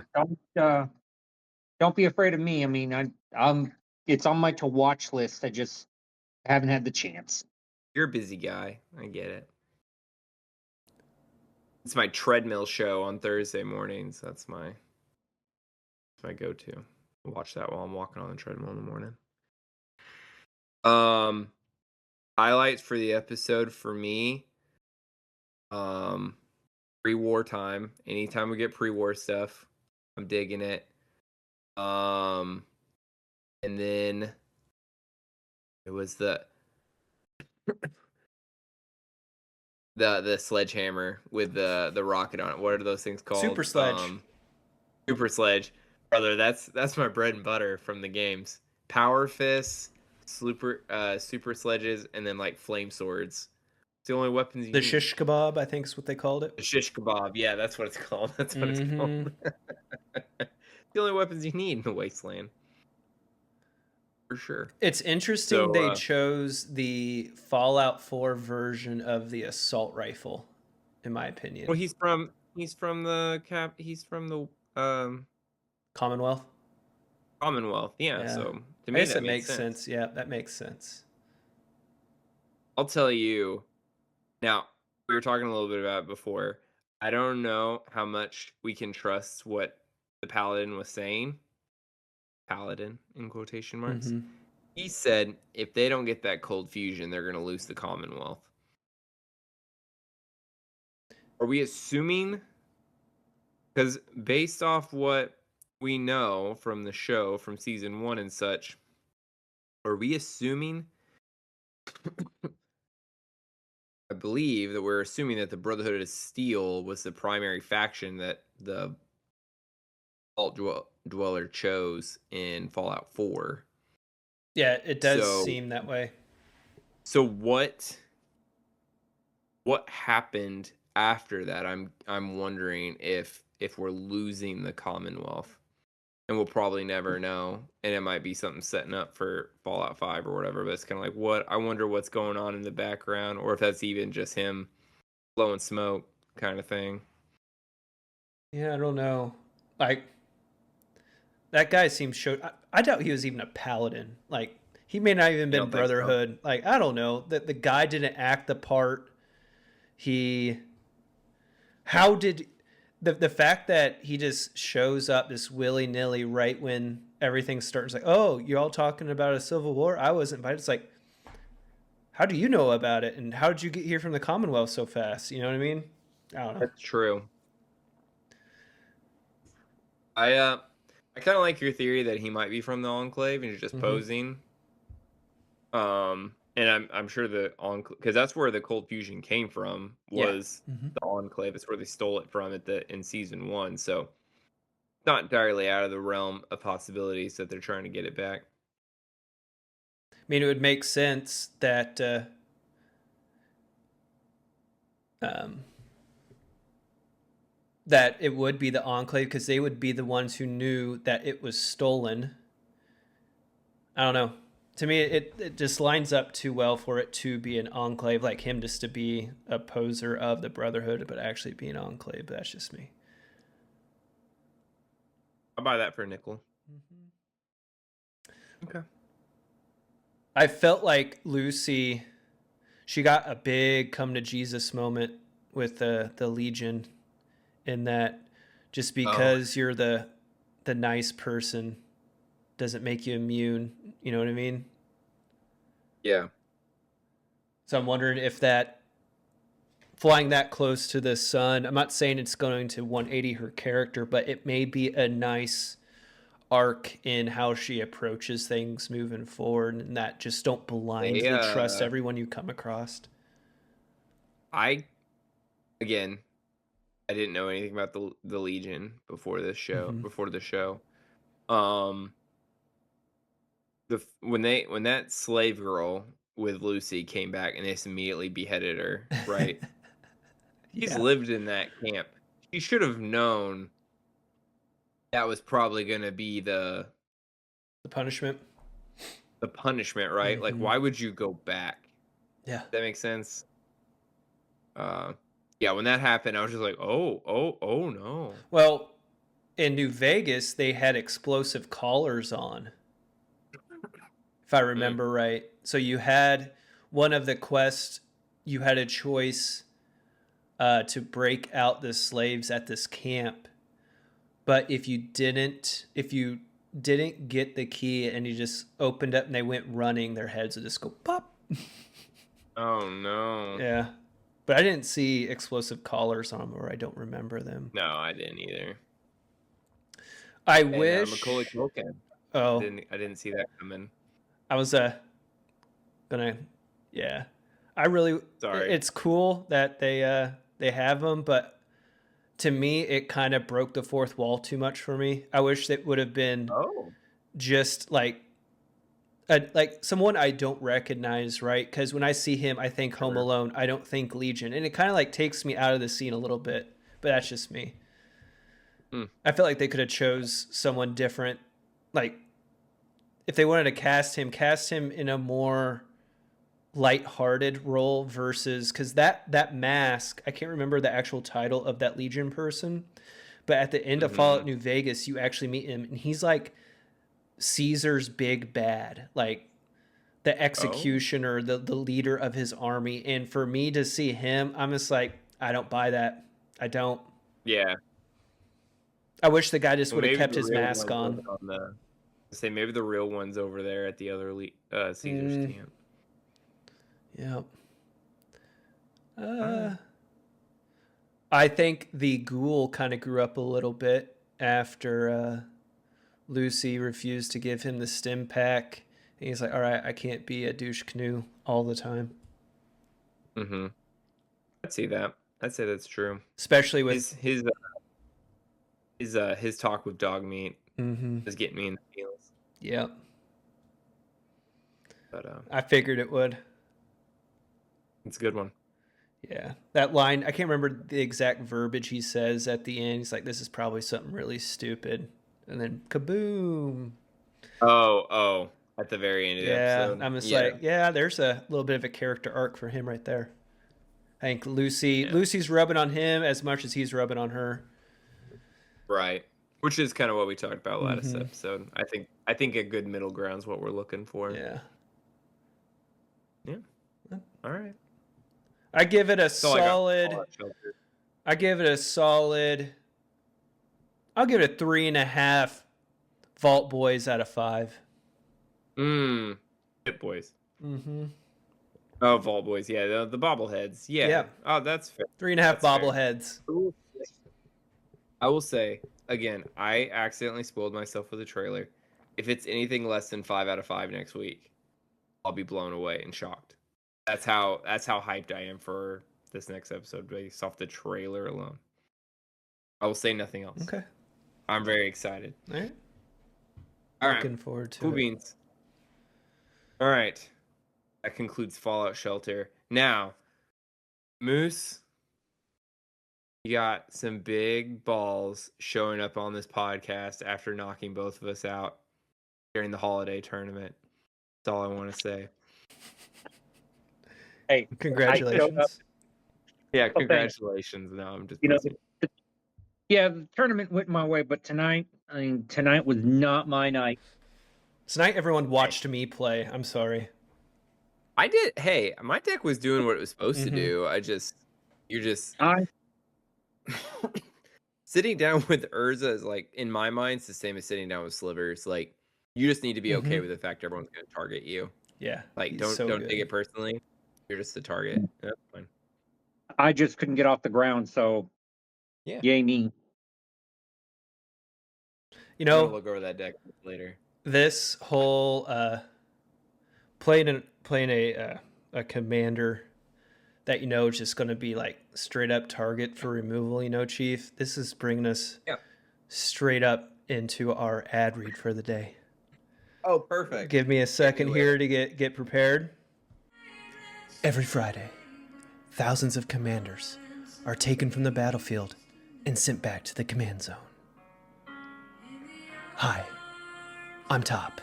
don't be afraid of me. I mean, it's on my to watch list. I just haven't had the chance. You're a busy guy. I get it. It's my treadmill show on Thursday mornings. That's my go-to. Watch that while I'm walking on the treadmill in the morning. Highlights for the episode for me. Pre-war time. Anytime we get pre-war stuff, I'm digging it. And then it was the sledgehammer with the rocket on it. What are those things called? Super sledge. Super Sledge, brother. That's my bread and butter from the games. Power fists, super sledges, and then like flame swords. It's the only weapons you The need. shish kebab, I think is what they called it. The shish kebab. Yeah, that's what it's called. That's what it's called. The only weapons you need in the wasteland. For sure. It's interesting So, they chose the Fallout 4 version of the assault rifle, in my opinion. well, he's from the Commonwealth. Commonwealth. Yeah. Yeah. So to I me guess that it makes makes sense. Yeah, that makes sense. I'll tell you. Now, we were talking a little bit about it before. I don't know how much we can trust what the paladin was saying. Paladin in quotation marks. Mhm. He said if they don't get that cold fusion, they're going to lose the Commonwealth. Are we assuming? Because based off what we know from the show, from season 1 and such, are we assuming? I believe that we're assuming that the Brotherhood of Steel was the primary faction that the Vault Dweller chose in Fallout 4. Yeah, it does So- seem that way. So what happened after that? I'm wondering if we're losing the Commonwealth. And we'll probably never know. And it might be something setting up for Fallout 5 or whatever, but it's kind of like, I wonder what's going on in the background, or if that's even just him blowing smoke kind of thing. Yeah, I don't know. Like, that guy seems I doubt he was even a paladin. Like, he may not even been don't think so? Brotherhood. Like, I don't know. That the guy didn't act the part. How did the fact that he just shows up this willy-nilly right when everything starts, like, oh, you're all talking about a civil war? I wasn't invited. It's like, how do you know about it? And how did you get here from the Commonwealth so fast? You know what I mean? I don't know. That's true. I kind of like your theory that he might be from the Enclave and he's just posing. And I'm sure the Enclave, because that's where the cold fusion came from, was the Enclave. It's where they stole it from in season 1. So not entirely out of the realm of possibilities that they're trying to get it back. I mean, it would make sense that that it would be the Enclave, because they would be the ones who knew that it was stolen. I don't know. To me, it just lines up too well for it to be an Enclave, like him just to be a poser of the Brotherhood, but actually be an Enclave. That's just me. I'll buy that for a nickel. Okay. I felt like Lucy, she got a big come to Jesus moment with the Legion, in that just because you're the nice person doesn't make you immune. You know what I mean? Yeah. So I'm wondering if that flying that close to the sun, I'm not saying it's going to 180 her character, but it may be a nice arc in how she approaches things moving forward, and that just don't blindly trust everyone you come across. I didn't know anything about the Legion before this show. Before the show, when that slave girl with Lucy came back and they just immediately beheaded her, right? She's lived in that camp. She should have known that was probably going to be the punishment. The punishment, right? Like, why would you go back? Yeah. Does that make sense? Yeah, when that happened, I was just like, oh no. Well, in New Vegas, they had explosive collars on, if I remember right. So you had one of the quests, you had a choice to break out the slaves at this camp. But if you didn't get the key and you just opened up and they went running, their heads would just go pop. Oh no. Yeah. But I didn't see explosive collars on them, or I don't remember them. No, I didn't either. I wish. Macaulay Culkin. Oh. I didn't see that coming. I was gonna. Yeah. I really. Sorry. It's cool that they have them, but to me, it kind of broke the fourth wall too much for me. I wish it would have been just like someone I don't recognize, right? Because when I see him, I think Home Alone. I don't think Legion, and it kind of like takes me out of the scene a little bit. But that's just me. I feel like they could have chose someone different. Like, if they wanted to cast him in a more lighthearted role versus, because that mask, I can't remember the actual title of that Legion person, but at the end of Fallout New Vegas, you actually meet him, and he's like Caesar's big bad, like the executioner, the leader of his army. And for me to see him, I'm just like, I don't buy that. I don't. Yeah. I wish the guy just would have kept his mask on. Say maybe the real one's over there at the other Caesar's camp. Yep. I think the ghoul kind of grew up a little bit after Lucy refused to give him the stim pack. And he's like, all right, I can't be a douche canoe all the time. Mm-hmm. I'd see that. I'd say that's true. Especially with his talk with Dogmeat is getting me in the feels. Yep. But I figured it would. It's a good one. Yeah. That line, I can't remember the exact verbiage he says at the end. He's like, this is probably something really stupid. And then kaboom. Oh. At the very end of the episode. I'm just like, there's a little bit of a character arc for him right there. I think Lucy's rubbing on him as much as he's rubbing on her. Right. Which is kind of what we talked about last episode. I think a good middle ground is what we're looking for. Yeah. Yeah. All right. I give it a solid. I'll give it a 3.5 Vault Boys out of 5. Hit Boys. Oh, Vault Boys. Yeah, the bobbleheads. Yeah. Oh, that's fair. 3.5 bobbleheads. I will say, again, I accidentally spoiled myself with a trailer. If it's anything less than 5 out of 5 next week, I'll be blown away and shocked. That's how hyped I am for this next episode based off the trailer alone. I will say nothing else. Okay. I'm very excited. All right. Looking forward to cool it. Beans. All right. That concludes Fallout Shelter. Now, Moose, you got some big balls showing up on this podcast after knocking both of us out during the holiday tournament. That's all I want to say. Hey, congratulations. Yeah, congratulations. No, I'm just yeah, the tournament went my way, but tonight was not my night. Tonight everyone watched me play. I'm sorry. I did. Hey, my deck was doing what it was supposed to do. Sitting down with Urza is like, in my mind, it's the same as sitting down with Slivers. Like, you just need to be okay with the fact everyone's going to target you. Yeah. Like, don't take it personally. You're just the target. That's fine. I just couldn't get off the ground, so yay me. You know, I'm gonna look over that deck later. This whole playing a commander that is just going to be like straight up target for removal, Chief. This is bringing us straight up into our ad read for the day. Oh, perfect. Give me a second here to get prepared. Every Friday, thousands of commanders are taken from the battlefield and sent back to the command zone. Hi, I'm Top.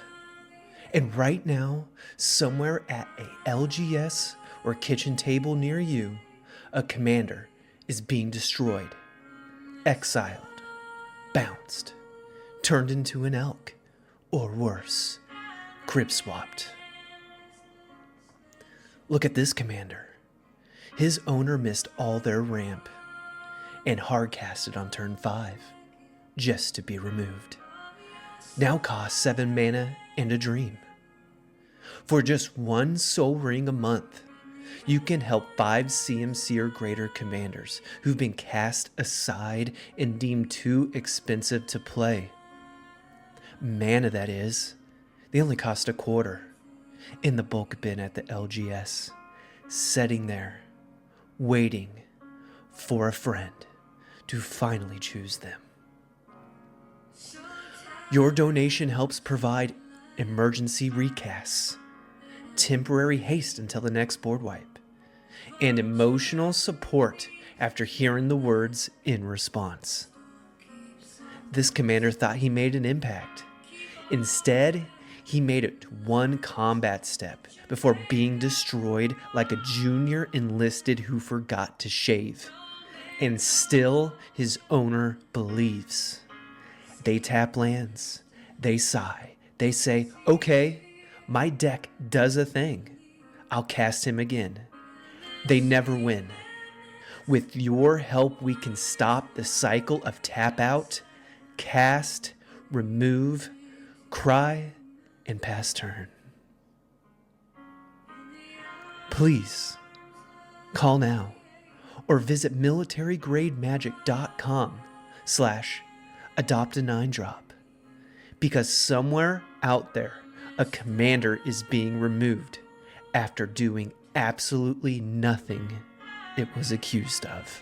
And right now, somewhere at a LGS or kitchen table near you, a commander is being destroyed, exiled, bounced, turned into an elk, or worse, crib swapped. Look at this commander. His owner missed all their ramp and hardcasted on turn 5 just to be removed. Now costs 7 mana and a dream. For just 1 soul ring a month, you can help 5 CMC or greater commanders who've been cast aside and deemed too expensive to play. Mana, that is. They only cost a quarter. In the bulk bin at the LGS, sitting there, waiting for a friend to finally choose them. Your donation helps provide emergency recasts, temporary haste until the next board wipe, and emotional support after hearing the words in response. This commander thought he made an impact. Instead, he made it one combat step before being destroyed like a junior enlisted who forgot to shave. And still, his owner believes. They tap lands. They sigh. They say, okay, my deck does a thing. I'll cast him again. They never win. With your help, we can stop the cycle of tap out, cast, remove, cry, and pass turn. Please, call now or visit militaryGradeMagic.com/adopt-a-9-drop, because somewhere out there, a commander is being removed after doing absolutely nothing it was accused of.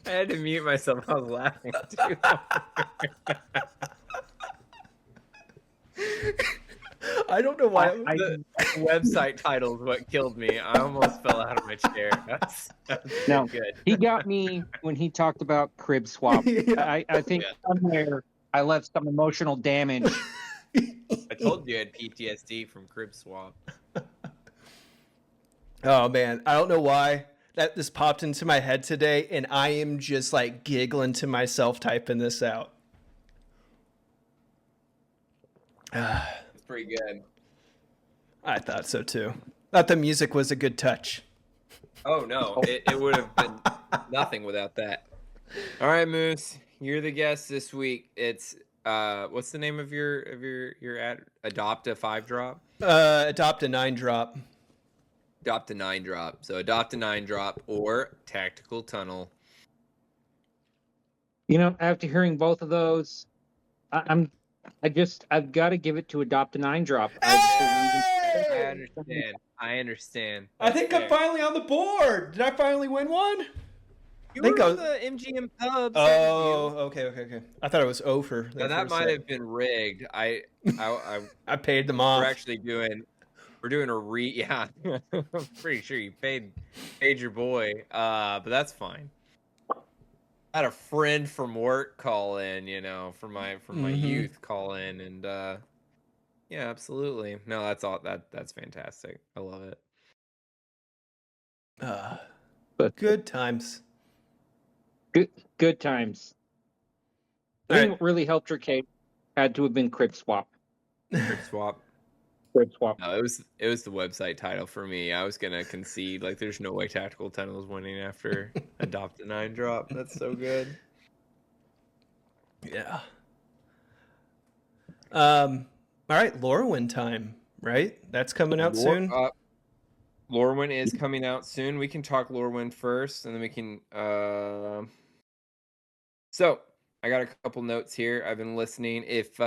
I had to mute myself. I was laughing too. I don't know why. The website title is what killed me. I almost fell out of my chair. That's No, good. he got me when he talked about crib swap. Yeah. I think somewhere I left some emotional damage. I told you I had PTSD from crib swap. Oh man, I don't know why that this popped into my head today, and I am just like giggling to myself typing this out. It's pretty good. I thought so too. Thought the music was a good touch. Oh no, it would have been nothing without that. All right, Moose, you're the guest this week. It's what's the name of your Adopt a 5-drop? Adopt a 9-drop. Adopt a 9-drop. So Adopt a 9-drop or Tactical Tunnel. You know, after hearing both of those, I've got to give it to Adopt a 9-drop. I understand. I think That's I'm fair. finally on the board. Did I finally win one? You think were I on was- the MGM Pubs. Oh, okay. I thought it was over. Now that might have been rigged. I I paid them we're off. actually doing a yeah. I'm pretty sure you paid your boy. But that's fine. I had a friend from work call in, from my youth call in, and yeah, absolutely. No, that's fantastic. I love it. But Good times. good times. I All think right. what really helped your case had to have been crib swap. Trick swap. Crib swap. No, it was the website title for me. I was gonna concede, like, there's no way Tactical Tunnel is winning after Adopt a 9-drop. That's so good. Yeah. All right, Lorwyn time, right? That's coming out soon. Lorwyn is coming out soon. We can talk Lorwyn first, and then we can. So I got a couple notes here. I've been listening. If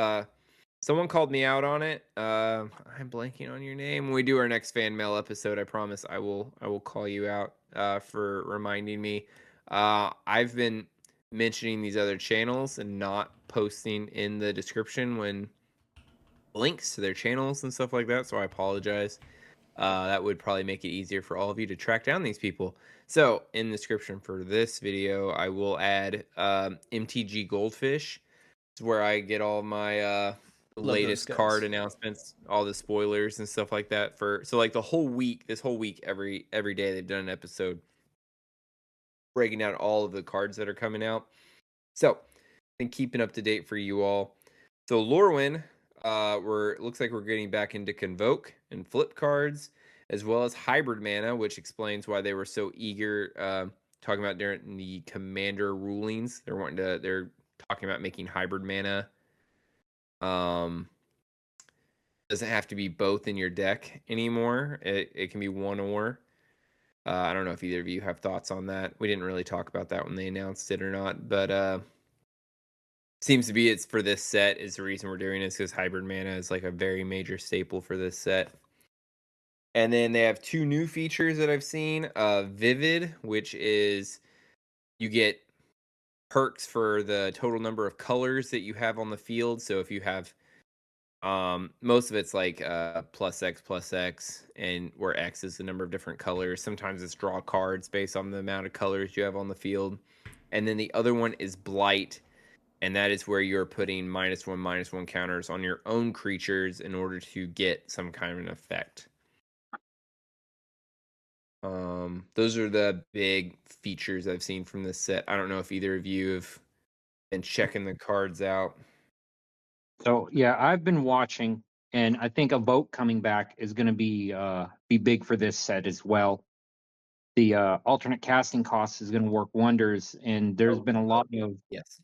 someone called me out on it, I'm blanking on your name. When we do our next fan mail episode, I promise I will call you out for reminding me. I've been mentioning these other channels and not posting in the description when links to their channels and stuff like that, so I apologize. That would probably make it easier for all of you to track down these people. So in the description for this video, I will add MTG Goldfish. It's where I get all my latest guys. card announcements, all the spoilers and stuff like that. So like this whole week, every day they've done an episode breaking down all of the cards that are coming out. So and keeping up to date for you all. So Lorwyn, looks like we're getting back into Convoke and flip cards, as well as hybrid mana, which explains why they were so eager talking about during the commander rulings. They're talking about making hybrid mana. Doesn't have to be both in your deck anymore. It can be one or. I don't know if either of you have thoughts on that. We didn't really talk about that when they announced it or not, but seems to be it's for this set is the reason we're doing it, because hybrid mana is like a very major staple for this set. And then they have 2 new features that I've seen. Vivid, which is you get perks for the total number of colors that you have on the field. So if you have most of it's like plus X, and where X is the number of different colors. Sometimes it's draw cards based on the amount of colors you have on the field. And then the other one is Blight, and that is where you're putting -1/-1 counters on your own creatures in order to get some kind of an effect. Those are the big features I've seen from this set. I don't know if either of you have been checking the cards out. So yeah, I've been watching, and I think a vote coming back is going to be big for this set as well. The alternate casting cost is going to work wonders, and there's been a lot of Yes.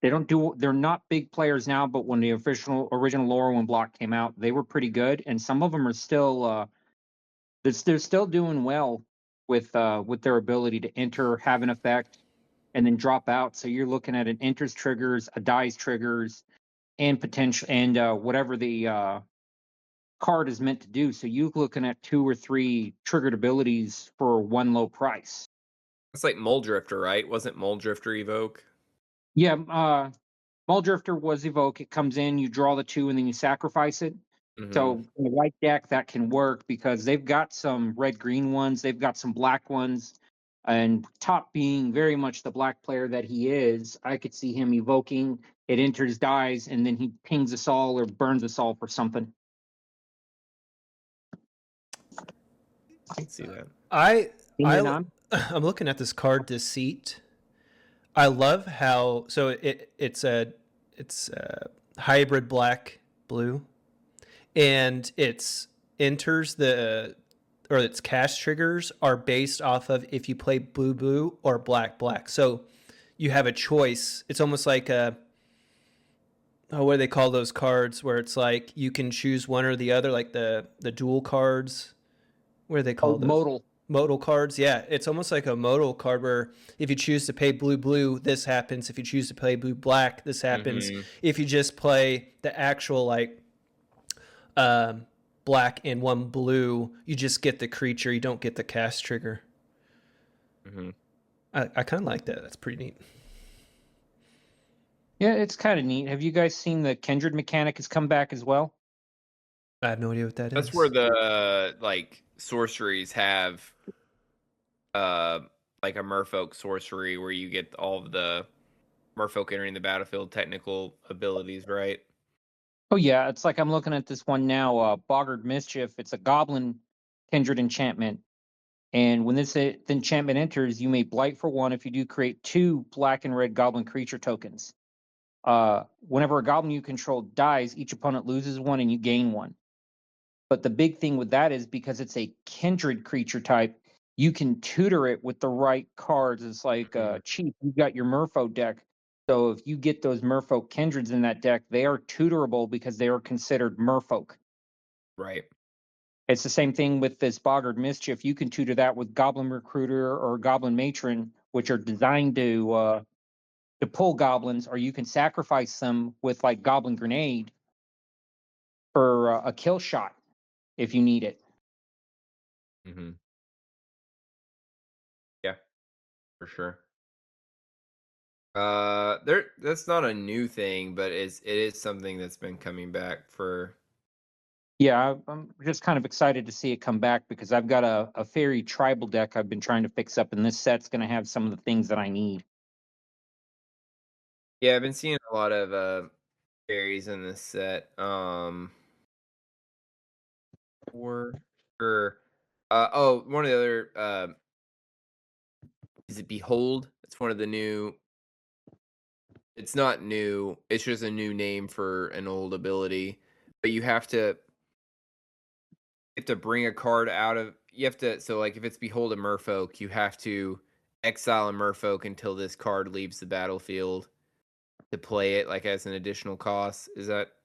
they're not big players now, but when the original Lorwyn block came out, they were pretty good, and some of them are still they're still doing well with their ability to enter, have an effect, and then drop out. So you're looking at an enters triggers, a dies triggers, and potential and whatever the card is meant to do. So you're looking at 2 or 3 triggered abilities for one low price. It's like Mole Drifter, right? Wasn't Mole Drifter Evoke? Yeah, Muldrifter was evoke. It comes in, you draw the 2, and then you sacrifice it. Mm-hmm. So in the white deck, that can work because they've got some red-green ones, they've got some black ones, and Top being very much the black player that he is, I could see him evoking. It enters, dies, and then he pings us all or burns us all for something. I can see that. I'm Opinion on? looking at this card Deceit. I love how it's a hybrid black blue, and its enters the or its cast triggers are based off of if you play blue blue or black black. So you have a choice. It's almost like what do they call those cards where it's like you can choose one or the other, like the dual cards. What do they call those? Modal. Modal cards. Yeah, it's almost like a modal card where if you choose to play blue blue, this happens. If you choose to play blue black, this happens. Mm-hmm. If you just play the actual like black and one blue, you just get the creature. You don't get the cast trigger. Mm-hmm. I kind of like that. That's pretty neat. Yeah, it's kind of neat. Have you guys seen the Kindred mechanic has come back as well? I have no idea what that is. That's where the like sorceries have like a merfolk sorcery where you get all of the merfolk entering the battlefield technical abilities, right? Oh yeah, it's like I'm looking at this one now, Boggart Mischief. It's a goblin kindred enchantment. And when this enchantment enters, you may blight for 1. If you do, create 2 black and red goblin creature tokens. Whenever a goblin you control dies, each opponent loses 1 and you gain 1. But the big thing with that is because it's a kindred creature type, you can tutor it with the right cards. It's like Chief, you've got your Merfolk deck. So if you get those Merfolk kindreds in that deck, they are tutorable because they are considered Merfolk. Right. It's the same thing with this Boggart Mischief. You can tutor that with Goblin Recruiter or Goblin Matron, which are designed to pull goblins, or you can sacrifice them with like Goblin Grenade for a kill shot if you need it. Mm-hmm. Yeah, for sure. That's not a new thing, but it is something that's been coming back for. Yeah, I'm just kind of excited to see it come back because I've got a fairy tribal deck I've been trying to fix up, and this set's going to have some of the things that I need. Yeah, I've been seeing a lot of fairies in this set. For sure. One of the other is it Behold? It's one of the new. It's not new. It's just a new name for an old ability. But you have to bring a card out of. You have to. So like if it's Behold a Merfolk, you have to exile a Merfolk until this card leaves the battlefield to play it like as an additional cost.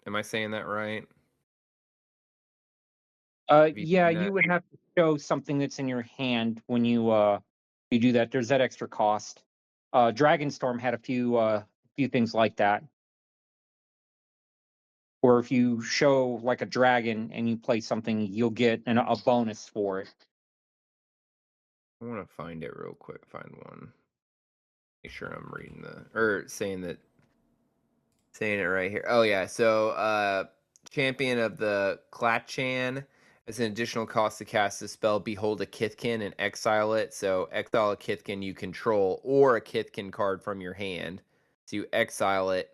Am I saying that right? Have you Yeah, seen you that? would have to show something that's in your hand when you do that. There's that extra cost. Dragonstorm had a few things like that. Or if you show like a dragon and you play something, you'll get a bonus for it. I want to find it real quick. Find one. Make sure I'm reading or saying it right here. Oh yeah. So champion of the Klachan. As an additional cost to cast the spell, behold a Kithkin and exile it. So exile a Kithkin you control or a Kithkin card from your hand. So you exile it.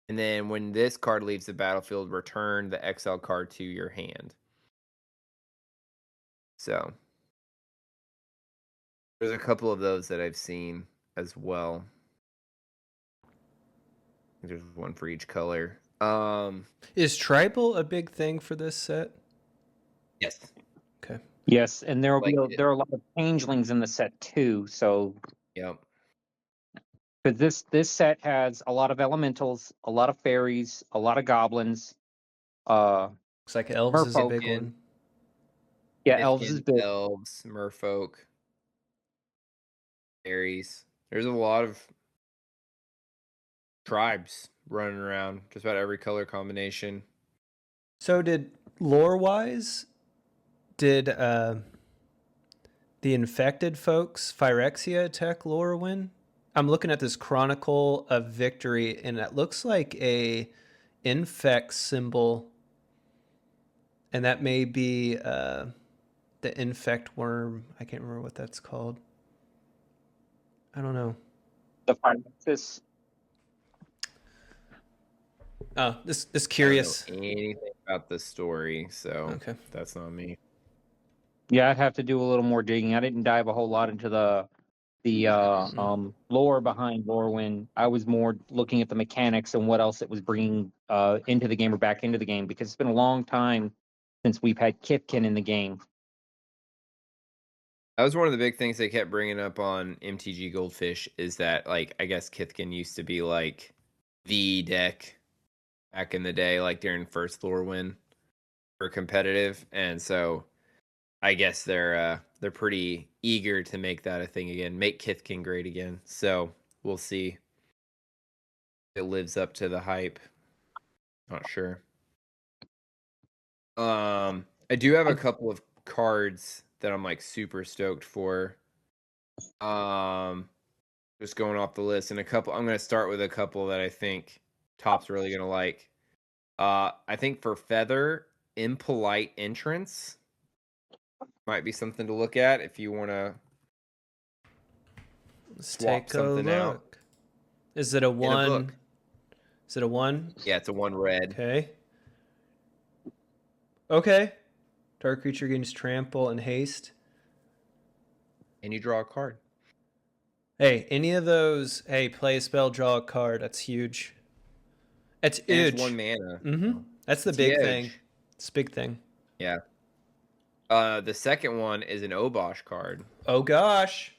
And then when this card leaves the battlefield, return the exile card to your hand. So there's a couple of those that I've seen as well. There's one for each color. Is tribal a big thing for this set? Yes. Okay. Yes, and there will Like be there are a lot of changelings in the set too. So Yep. because this set has a lot of elementals, a lot of fairies, a lot of goblins. Looks like elves is a Merfolk. big one. Yeah, elves is big. Elves, merfolk, fairies. There's a lot of tribes running around, just about every color combination. So did lore-wise, did the infected folks Phyrexia attack Lorwyn? I'm looking at this Chronicle of Victory, and it looks like a infect symbol, and that may be the infect worm. I can't remember what that's called. I don't know. The Phyrexis. Oh, this I don't curious. know anything about the story, so Okay. that's not me. Yeah, I'd have to do a little more digging. I didn't dive a whole lot into the lore behind Lorwyn. I was more looking at the mechanics and what else it was bringing into the game or back into the game, because it's been a long time since we've had Kithkin in the game. That was one of the big things they kept bringing up on MTG Goldfish is that, like, I guess Kithkin used to be like the deck back in the day, like during first Lorwyn for competitive, and so I guess they're pretty eager to make that a thing again, make Kithkin great again. So we'll see if it lives up to the hype. Not sure. I do have a couple of cards that I'm like super stoked for. Just going off the list, and I'm gonna start with a couple that I think Top's really gonna like. I think for Feather, Impolite Entrance might be something to look at if you want to swap take something a out. look. Is it a In a one? book. Is it a one? Yeah, it's a 1 red. Okay. Okay. Dark creature gains trample and haste. And you draw a card. Hey, any of those? Hey, play a spell, draw a card. That's huge. It's And huge. it's 1 mana. Mm-hmm. That's the It's big huge. thing. It's a big thing. Yeah. The second one is an Obosh card. Oh gosh.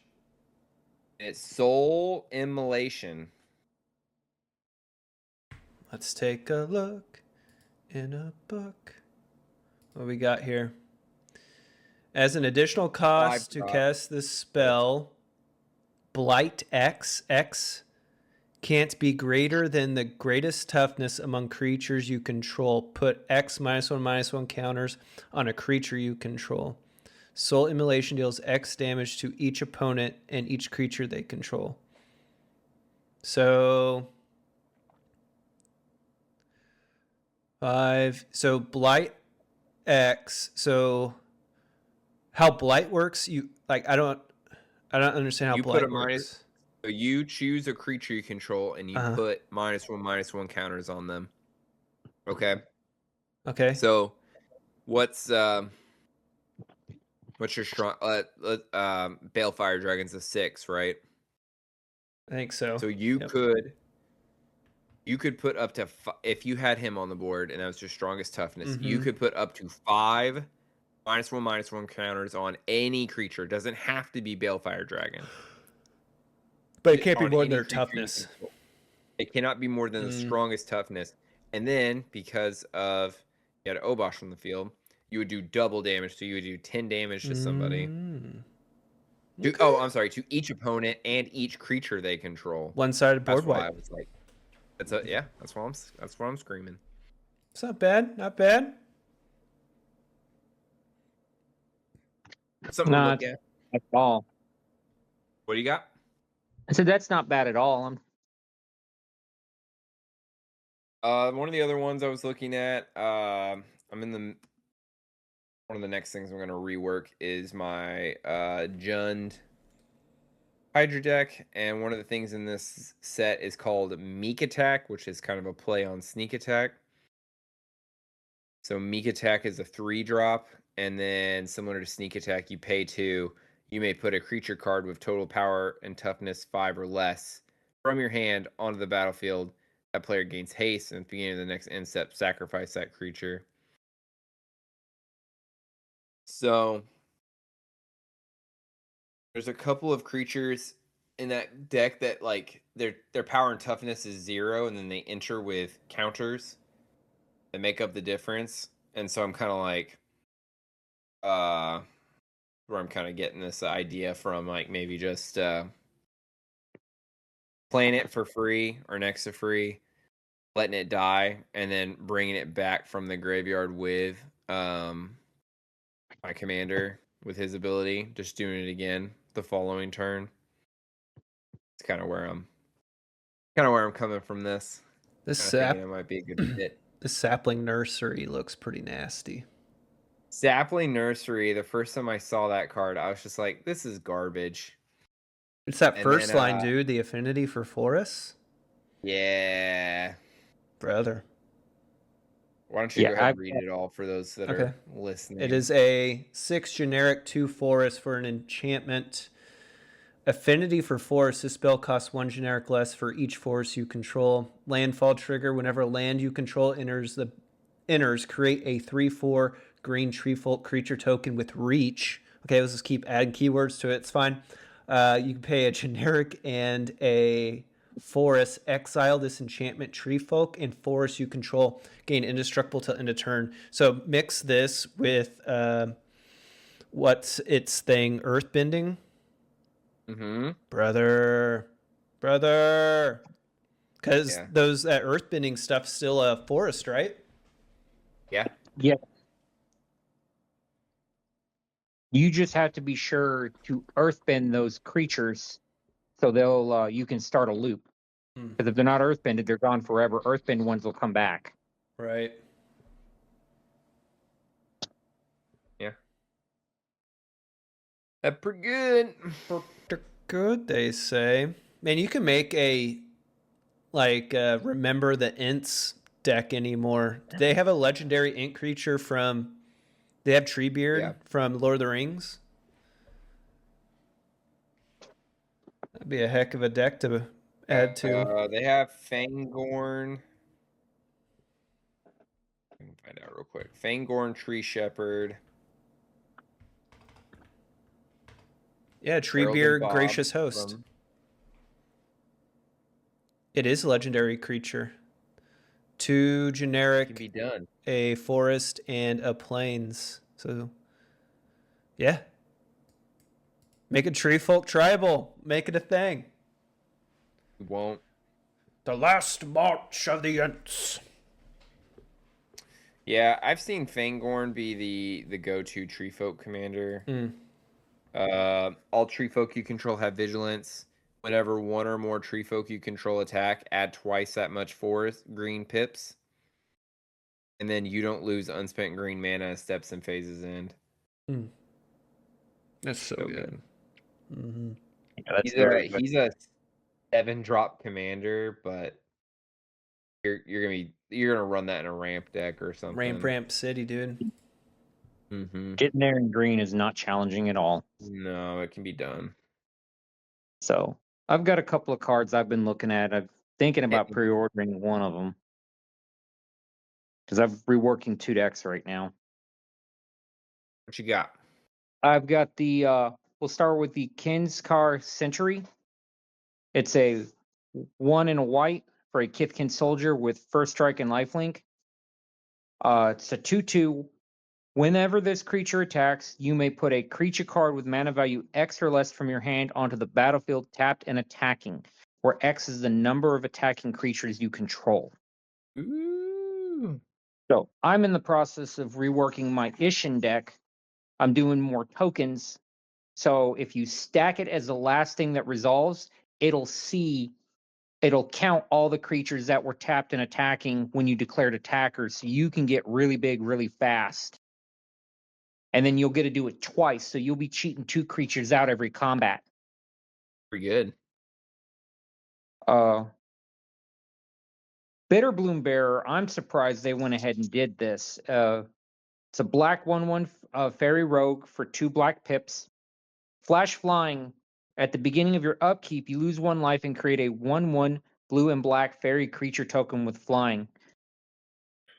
It's Soul Immolation. Let's take a look in a book. What we got here? As an additional cost to 5 cast this spell, Blight X can't be greater than the greatest toughness among creatures you control. Put X -1/-1 counters on a creature you control. Soul Immolation deals X damage to each opponent and each creature they control. So 5. So Blight X. So how Blight works? I don't understand how You put Blight a minus- works. So you choose a creature you control, and you put -1/-1 counters on them. Okay. Okay. So, what's your strong? Balefire Dragon's a 6, right? I think so. So you could put up to if you had him on the board, and that was your strongest toughness. You could put up to 5 -1/-1 counters on any creature. It doesn't have to be Balefire Dragon. But it can't be On more any than their creature you toughness. control. It cannot be more than the strongest toughness. And then, because of you had Obosh on the field, you would do double damage. So you would do 10 damage to somebody. To each opponent and each creature they control. One-sided board That's why wipe. I was like, that's what I'm screaming. It's not bad. Not bad. Something to Nah, look at. at all. What do you got? I said that's not bad at all. One of the other ones I was looking at, I'm in the one of the next things I'm gonna rework is my Jund Hydra deck, and one of the things in this set is called Meek Attack, which is kind of a play on Sneak Attack. So Meek Attack is a 3-drop, and then similar to Sneak Attack, you pay 2. You may put a creature card with total power and toughness 5 or less from your hand onto the battlefield. That player gains haste, and at the beginning of the next end step, sacrifice that creature. So there's a couple of creatures in that deck that like their power and toughness is 0, and then they enter with counters that make up the difference. And so I'm kind of like, where I'm kind of getting this idea from, like maybe just playing it for free or next to free, letting it die, and then bringing it back from the graveyard with my commander with his ability, just doing it again the following turn. It's kind of where I'm coming from this. This Kinda thinking it might be a good fit. This sapling nursery looks pretty nasty. Sapling Nursery, the first time I saw that card, I was just like, this is garbage. It's that And first then, line, dude. The affinity for forests, Yeah. brother. Why don't you Yeah, go ahead and I've read it all for those that Okay. are listening? It is a 6 generic 2 forest for an enchantment. Affinity for forest. This spell costs 1 generic less for each forest you control. Landfall trigger. Whenever a land you control enters, create a 3/4 green tree folk creature token with reach. Okay, let's just keep adding keywords to it. It's fine. You can pay a generic and a forest. Exile this enchantment tree folk, and forest you control gain indestructible till end of turn. So mix this with what's its thing? Earthbending. Mm-hmm. Brother. Because Yeah. that earthbending stuff's still a forest, right? Yeah. Yeah. You just have to be sure to earthbend those creatures so they'll you can start a loop. Because if they're not earthbended, they're gone forever. Earthbend ones will come back. Right. Yeah. That's pretty good. Pretty good, they say. Man, you can make a remember the Ints deck anymore. Do they have a legendary Int creature from? They have Treebeard from Lord of the Rings. That'd be a heck of a deck to add to. They have Fangorn. I can find out real quick. Fangorn Tree Shepherd. Yeah, Harold and Treebeard, Bob Gracious Host. from- It is a legendary creature. 2 generic, Can be done. a forest, and a plains. So, yeah. Make a tree folk tribal. Make it a thing. We won't. The last march of the Ents. Yeah, I've seen Fangorn be the go-to tree folk commander. All tree folk you control have vigilance. Whenever one or more tree folk you control attack, add twice that much forest green pips. And then you don't lose unspent green mana as steps and phases end. That's so good. Mm-hmm. Yeah, that's very good. He's a 7-drop commander, but you're gonna run that in a ramp deck or something. Ramp City, dude. Mm-hmm. Getting there in green is not challenging at all. No, it can be done. So I've got a couple of cards I've been looking at. I'm thinking about pre-ordering one of them because I'm reworking 2 decks right now. What you got? I've got the we'll start with the Kinskar Century. It's a 1 in a white for a Kithkin soldier with first strike and lifelink. It's a 2/2. Whenever this creature attacks, you may put a creature card with mana value X or less from your hand onto the battlefield tapped and attacking, where X is the number of attacking creatures you control. Ooh. So I'm in the process of reworking my Ishin deck. I'm doing more tokens. So if you stack it as the last thing that resolves, it'll count all the creatures that were tapped and attacking when you declared attackers. So you can get really big really fast. And then you'll get to do it twice. So you'll be cheating 2 creatures out every combat. Pretty good. Bitter Bloom Bearer, I'm surprised they went ahead and did this. It's a black 1/1 fairy rogue for 2 black pips. Flash flying. At the beginning of your upkeep, you lose 1 life and create a 1/1 blue and black fairy creature token with flying.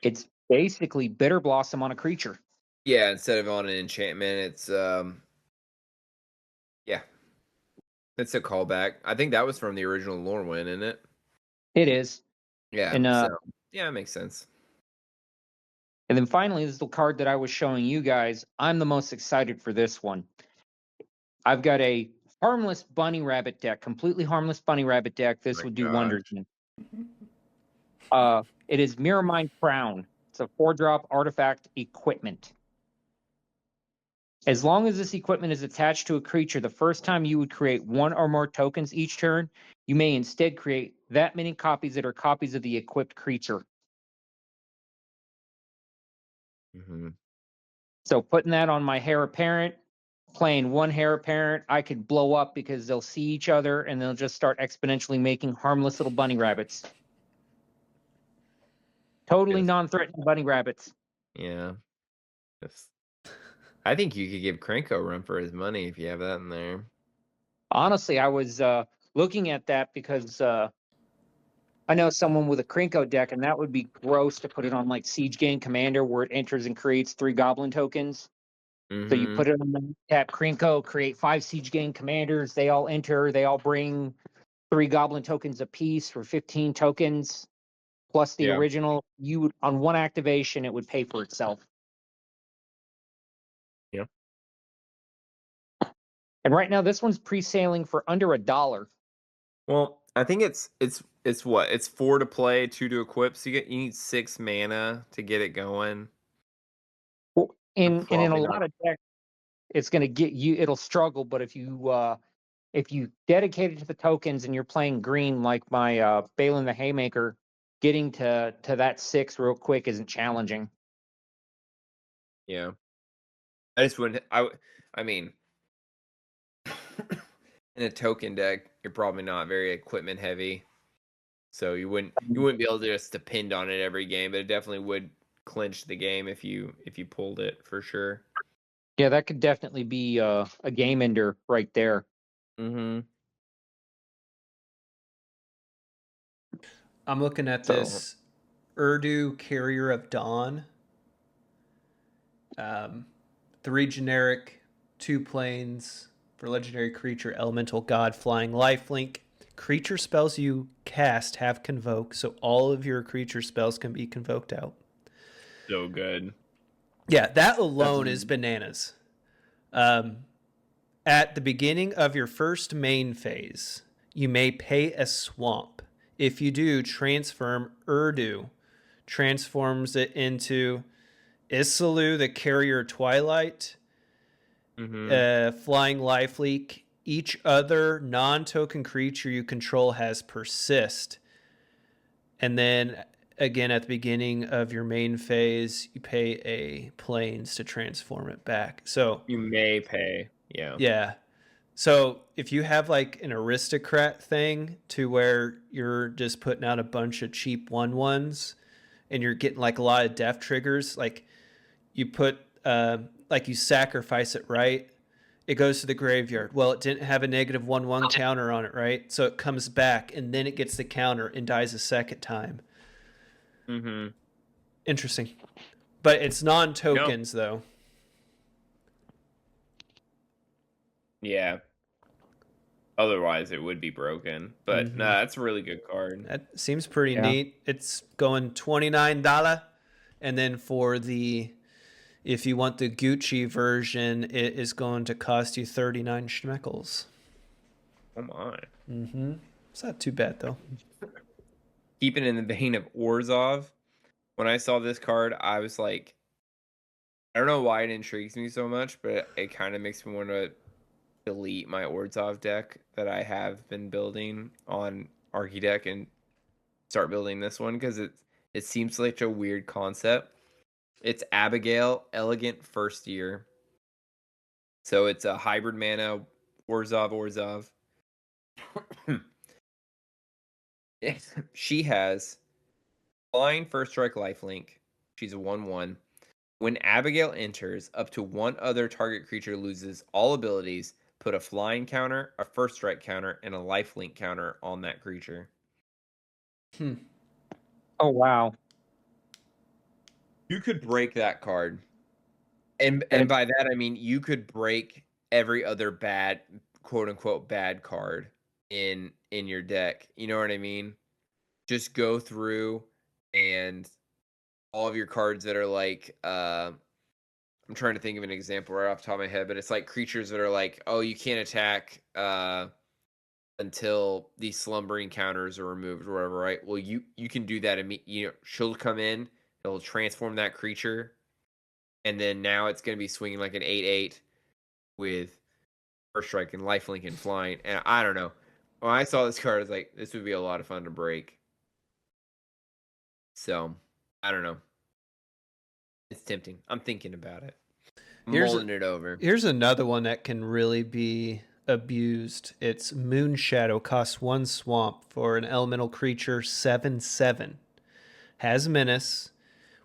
It's basically Bitter Blossom on a creature. Yeah, instead of on an enchantment, it's yeah. It's a callback. I think that was from the original Lorwyn, isn't it? It is. Yeah. And So yeah, it makes sense. and then finally, this is the card that I was showing you guys. I'm the most excited for this one. I've got a harmless bunny rabbit deck, completely harmless bunny rabbit deck. This My would do gosh. wonders in. It is Mirror Mind Crown. It's a 4-drop artifact equipment. As long as this equipment is attached to a creature, the first time you would create 1 or more tokens each turn, you may instead create that many copies that are copies of the equipped creature. Mm-hmm. So putting that on my Heir Apparent, playing 1 Heir Apparent, I could blow up because they'll see each other and they'll just start exponentially making harmless little bunny rabbits. Totally Yes. non-threatening bunny rabbits. Yeah. I think you could give Krenko a run for his money if you have that in there. Honestly, I was looking at that because I know someone with a Krenko deck, and that would be gross to put it on like Siege Gang Commander, where it enters and creates 3 Goblin tokens. So you Mm-hmm. put it on the tap Krenko, create 5 Siege Gang Commanders. They all enter. They all bring 3 Goblin tokens apiece for 15 tokens, plus the Yeah. original. You would, on 1 activation, it would pay for itself. Yeah. And right now, this one's pre-sailing for under $1. Well, I think it's what? It's 4 to play, 2 to equip. So you need 6 mana to get it going. Well, and in a Probably lot not. of decks, it's going to get you. It'll struggle, but if you dedicate it to the tokens and you're playing green like my Balin the Haymaker, getting to that 6 real quick isn't challenging. Yeah. I just wouldn't. I mean, in a token deck, you're probably not very equipment heavy, so you wouldn't be able to just depend on it every game. But it definitely would clinch the game if you pulled it for sure. Yeah, that could definitely be a game ender right there. Mm-hmm. I'm looking at So- this Urdu Carrier of Dawn. 3 generic, 2 planes for legendary creature, elemental god, flying, lifelink. Creature spells you cast have convoke, so all of your creature spells can be convoked out. So good. Yeah, that alone is bananas. At the beginning of your first main phase, you may pay a swamp. If you do, transform Urdu. Transforms it into Isalu, the Carrier Twilight, flying lifelink. Each other non-token creature you control has persist. And then again at the beginning of your main phase, you pay a planes to transform it back. So you may pay. Yeah. Yeah. So if you have like an aristocrat thing to where you're just putting out a bunch of cheap 1/1s and you're getting like a lot of death triggers, like you put like you sacrifice it, right? It goes to the graveyard. Well, it didn't have a negative 1/1 counter on it, right? So it comes back and then it gets the counter and dies a second time. Mm-hmm. Interesting. But it's non-tokens though. Yeah. Otherwise, it would be broken. But nah, that's a really good card. That seems pretty Yeah. neat. It's going $29, and then for if you want the Gucci version, it is going to cost you 39 schmeckles. Oh my. It's not too bad though. Keeping in the vein of Orzov, when I saw this card, I was like, I don't know why it intrigues me so much, but it kind of makes me want to delete my Ordzov deck that I have been building on Archideck and start building this one because it seems like a weird concept. It's Abigail, Elegant First Year. So it's a hybrid mana, Orzov. She has flying first strike lifelink. She's a 1/1. When Abigail enters, up to one other target creature loses all abilities. Put a flying counter, a first strike counter, and a lifelink counter on that creature. Oh wow. You could break that card. And And by that I mean you could break every other bad, quote unquote, bad card in your deck. You know what I mean? Just go through and all of your cards that are like I'm trying to think of an example right off the top of my head, but it's like creatures that are like, oh, you can't attack until these slumbering counters are removed or whatever, right? Well, you can do that. She'll come in, it'll transform that creature, and then now it's going to be swinging like an 8/8 with first strike and lifelink and flying. And I don't know. When I saw this card, I was like, this would be a lot of fun to break. So I don't know. It's tempting. I'm thinking about it. Mulling it over. Here's another one that can really be abused. It's Moon Shadow, costs 1 swamp for an elemental creature, 7/7. Has menace.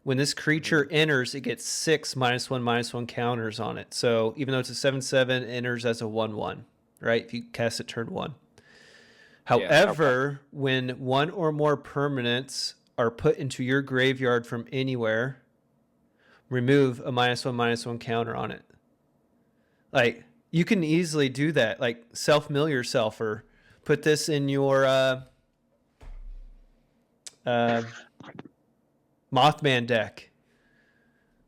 When this creature enters, it gets 6 -1/-1 counters on it. So even though it's a 7/7, it enters as a 1/1, right? If you cast it turn 1. However, when one or more permanents are put into your graveyard from anywhere, remove a -1/-1 counter on it. Like, you can easily do that. Like, self-mill yourself or put this in your Mothman deck.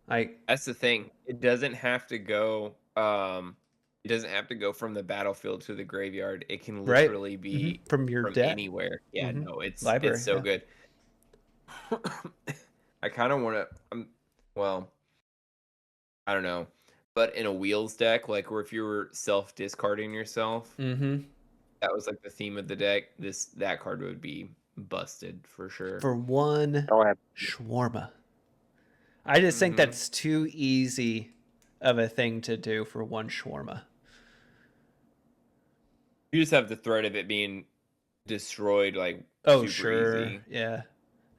That's the thing. It doesn't have to go it doesn't have to go from the battlefield to the graveyard. It can literally be from your deck. anywhere. Yeah, no, it's Library, it's so yeah. good. I kind of want to well, I don't know. But in a wheels deck, like where if you were self-discarding yourself, that was like the theme of the deck, that card would be busted for sure. For 1 shawarma. I just think that's too easy of a thing to do for 1 shawarma. You just have the threat of it being destroyed, like Oh, super sure. easy. Yeah.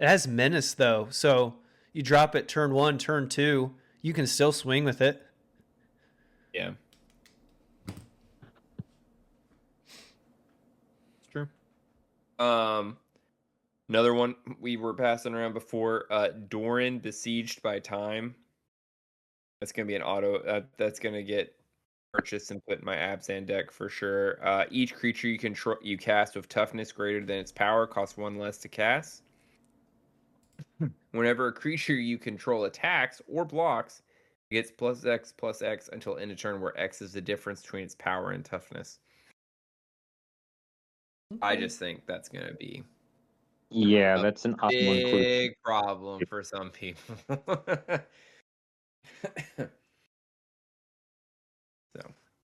It has menace, though. So you drop it turn 1, turn 2. You can still swing with it. Yeah. It's true. Another one we were passing around before, Doran, Besieged by Time. That's going to be an auto. That's going to get purchased and put in my Abzan deck for sure. Each creature you cast with toughness greater than its power costs 1 less to cast. Whenever a creature you control attacks or blocks, it gets +X until end of turn, where X is the difference between its power and toughness. I just think that's going to be that's an big problem for some people. So,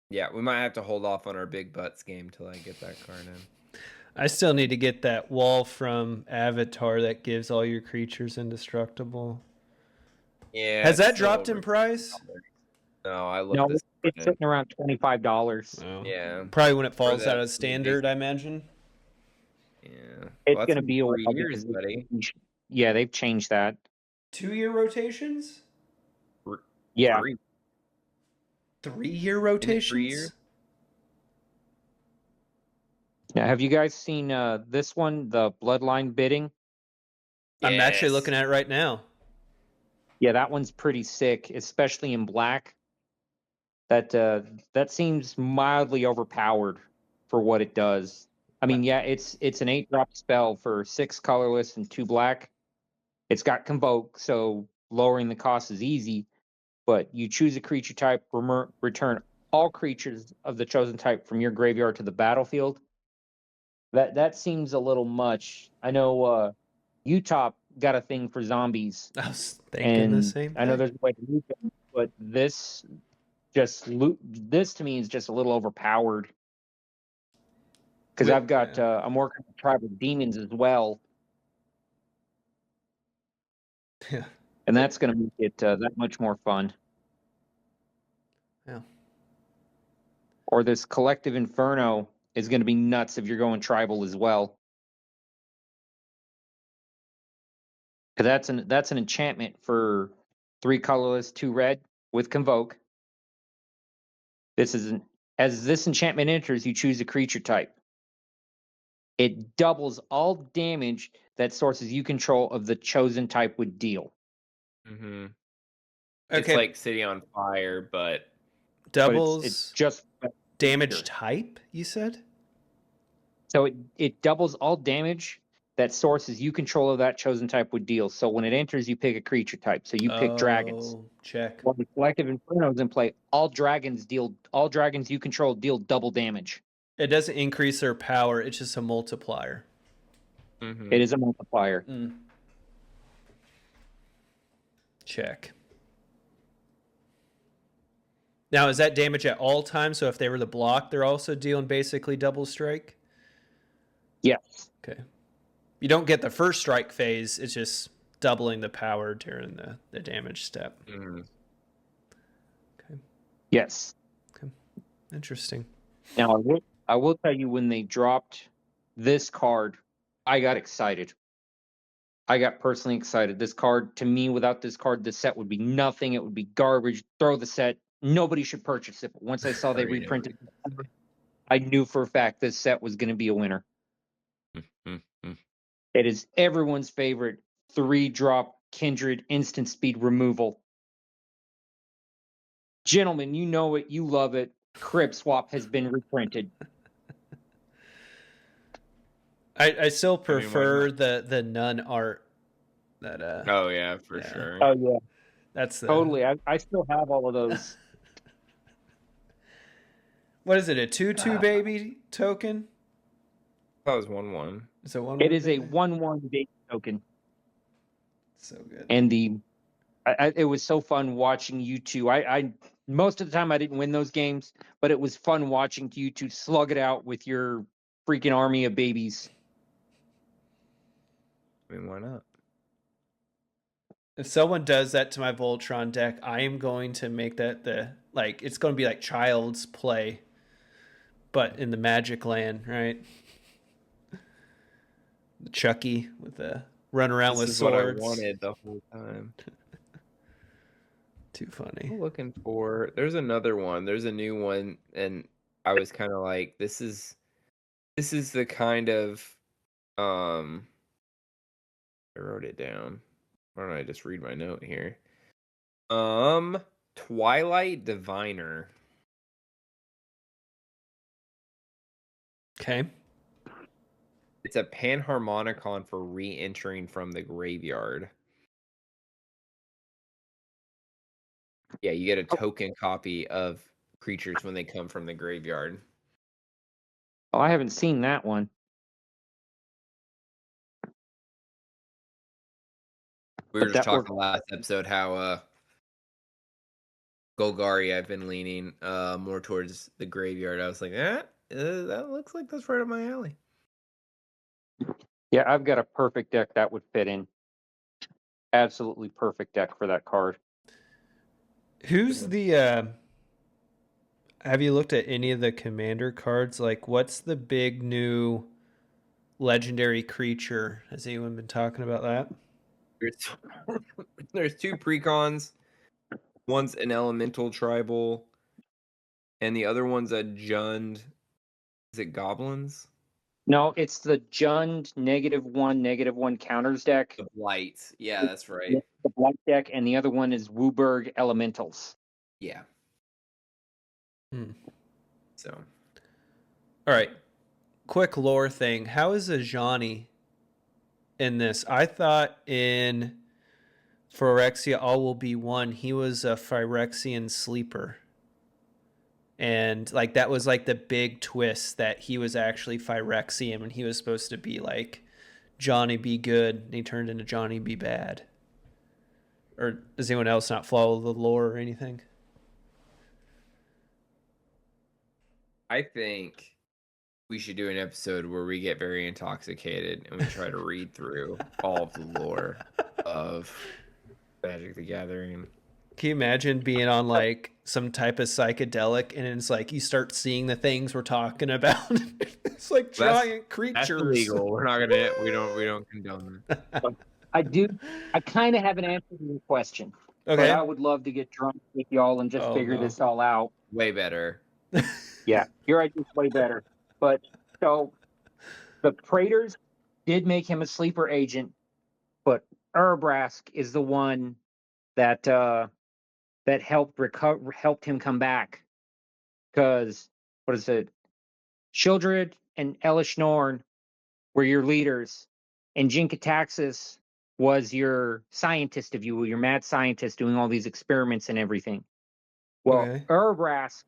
yeah, we might have to hold off on our big butts game till I get that card in. I still need to get that wall from Avatar that gives all your creatures indestructible. Yeah. Has that dropped in price? No, I love this. It's sitting around $25. Oh. Yeah. Probably when it falls out of standard, I imagine. Yeah. It's Well, going to be a 3 while years, because buddy. Yeah, they've changed that. 2-year rotations? Yeah. 3-year rotations? 3 years? Now, have you guys seen this one, the Bloodline bidding? I'm actually Yes. looking at it right now. Yeah, that one's pretty sick, especially in black. That seems mildly overpowered for what it does. I mean, yeah, it's an 8-drop spell for 6 colorless and 2 black. It's got Convoke, so lowering the cost is easy. But you choose a creature type, return all creatures of the chosen type from your graveyard to the battlefield. That seems a little much. I know Utah got a thing for zombies, I was thinking the and same I know thing. there's a way to loot them, but this to me is just a little overpowered. Because I've got I'm working with tribal demons as well, Yeah. and that's going to make it that much more fun. Yeah. Or this collective inferno is going to be nuts if you're going tribal as well. Because that's an enchantment for 3 colorless, 2 red with Convoke. As this enchantment enters, you choose a creature type. It doubles all damage that sources you control of the chosen type would deal. Mm-hmm. Okay. It's like City on Fire, but doubles It's just damage creature. type, you said? So it doubles all damage that sources you control of that chosen type would deal. So when it enters, you pick a creature type. So you pick dragons. Check. While the collective inferno is in play, all dragons you control deal double damage. It doesn't increase their power, it's just a multiplier. It is a multiplier. Check. Now, is that damage at all times? So if they were to block, they're also dealing basically double strike? Yes. Okay. You don't get the first strike phase. It's just doubling the power during the damage step. Okay. Yes. Okay. Interesting. Now, I will tell you, when they dropped this card, I got excited. I got personally excited. This card, to me, without this card, this set would be nothing. It would be garbage. Throw the set. Nobody should purchase it. But once I saw they reprinted it, I knew for a fact this set was going to be a winner. It is everyone's favorite 3-drop Kindred instant speed removal. Gentlemen, you know it. You love it. Crib Swap has been reprinted. I still prefer the nun art. That oh yeah, for sure. Oh yeah, that's totally. I still have all of those. What is it? A 2/2 baby token? That was 1/1. Is it 1/1? It is a 1/1 baby token. So good. And it was so fun watching you two. I most of the time I didn't win those games, but it was fun watching you two slug it out with your freaking army of babies. I mean, why not? If someone does that to my Voltron deck, I am going to make that it's going to be like Child's Play, but in the Magic Land, right? The Chucky with the run around with swords. What I wanted the whole time. Too funny. I'm looking for. There's another one. There's a new one, and I was kind of like, this is the kind of I wrote it down. Why don't I just read my note here? Twilight Diviner. Okay. It's a panharmonicon for re-entering from the graveyard. Yeah, you get a token copy of creatures when they come from the graveyard. Oh, I haven't seen that one. We were just talking last episode how Golgari, I've been leaning more towards the graveyard. I was like, that looks like that's right up my alley. Yeah, I've got a perfect deck that would fit in. Absolutely perfect deck for that card. Who's the have you looked at any of the commander cards? Like, what's the big new legendary creature? Has anyone been talking about that? There's 2 precons. One's an elemental tribal, and the other one's a Jund. Is it goblins? No, it's the Jund -1/-1 counters deck. The blights. Yeah, that's right. The blight deck, and the other one is Wooburg Elementals. Yeah. So. All right. Quick lore thing. How is Ajani in this? I thought in Phyrexia All Will Be One, he was a Phyrexian sleeper. And like that was like the big twist, that he was actually Phyrexian when he was supposed to be like Johnny Be Good, and he turned into Johnny Be Bad. Or does anyone else not follow the lore or anything? I think we should do an episode where we get very intoxicated and we try to read through all of the lore of Magic the Gathering. Can you imagine being on like some type of psychedelic and it's like you start seeing the things we're talking about? It's like giant creatures. That's illegal. We're not gonna. We don't condone that. I kind of have an answer to your question. Okay. But I would love to get drunk with y'all and just figure this all out. Way better. Yeah, your idea's way better. But so the Praetors did make him a sleeper agent, but Urbrask is the one that that helped him come back. Because what is it? Shildred and Elish Norn were your leaders, and Jinkataxis was your scientist, if you will, your mad scientist doing all these experiments and everything. Well, Okay. Urbrask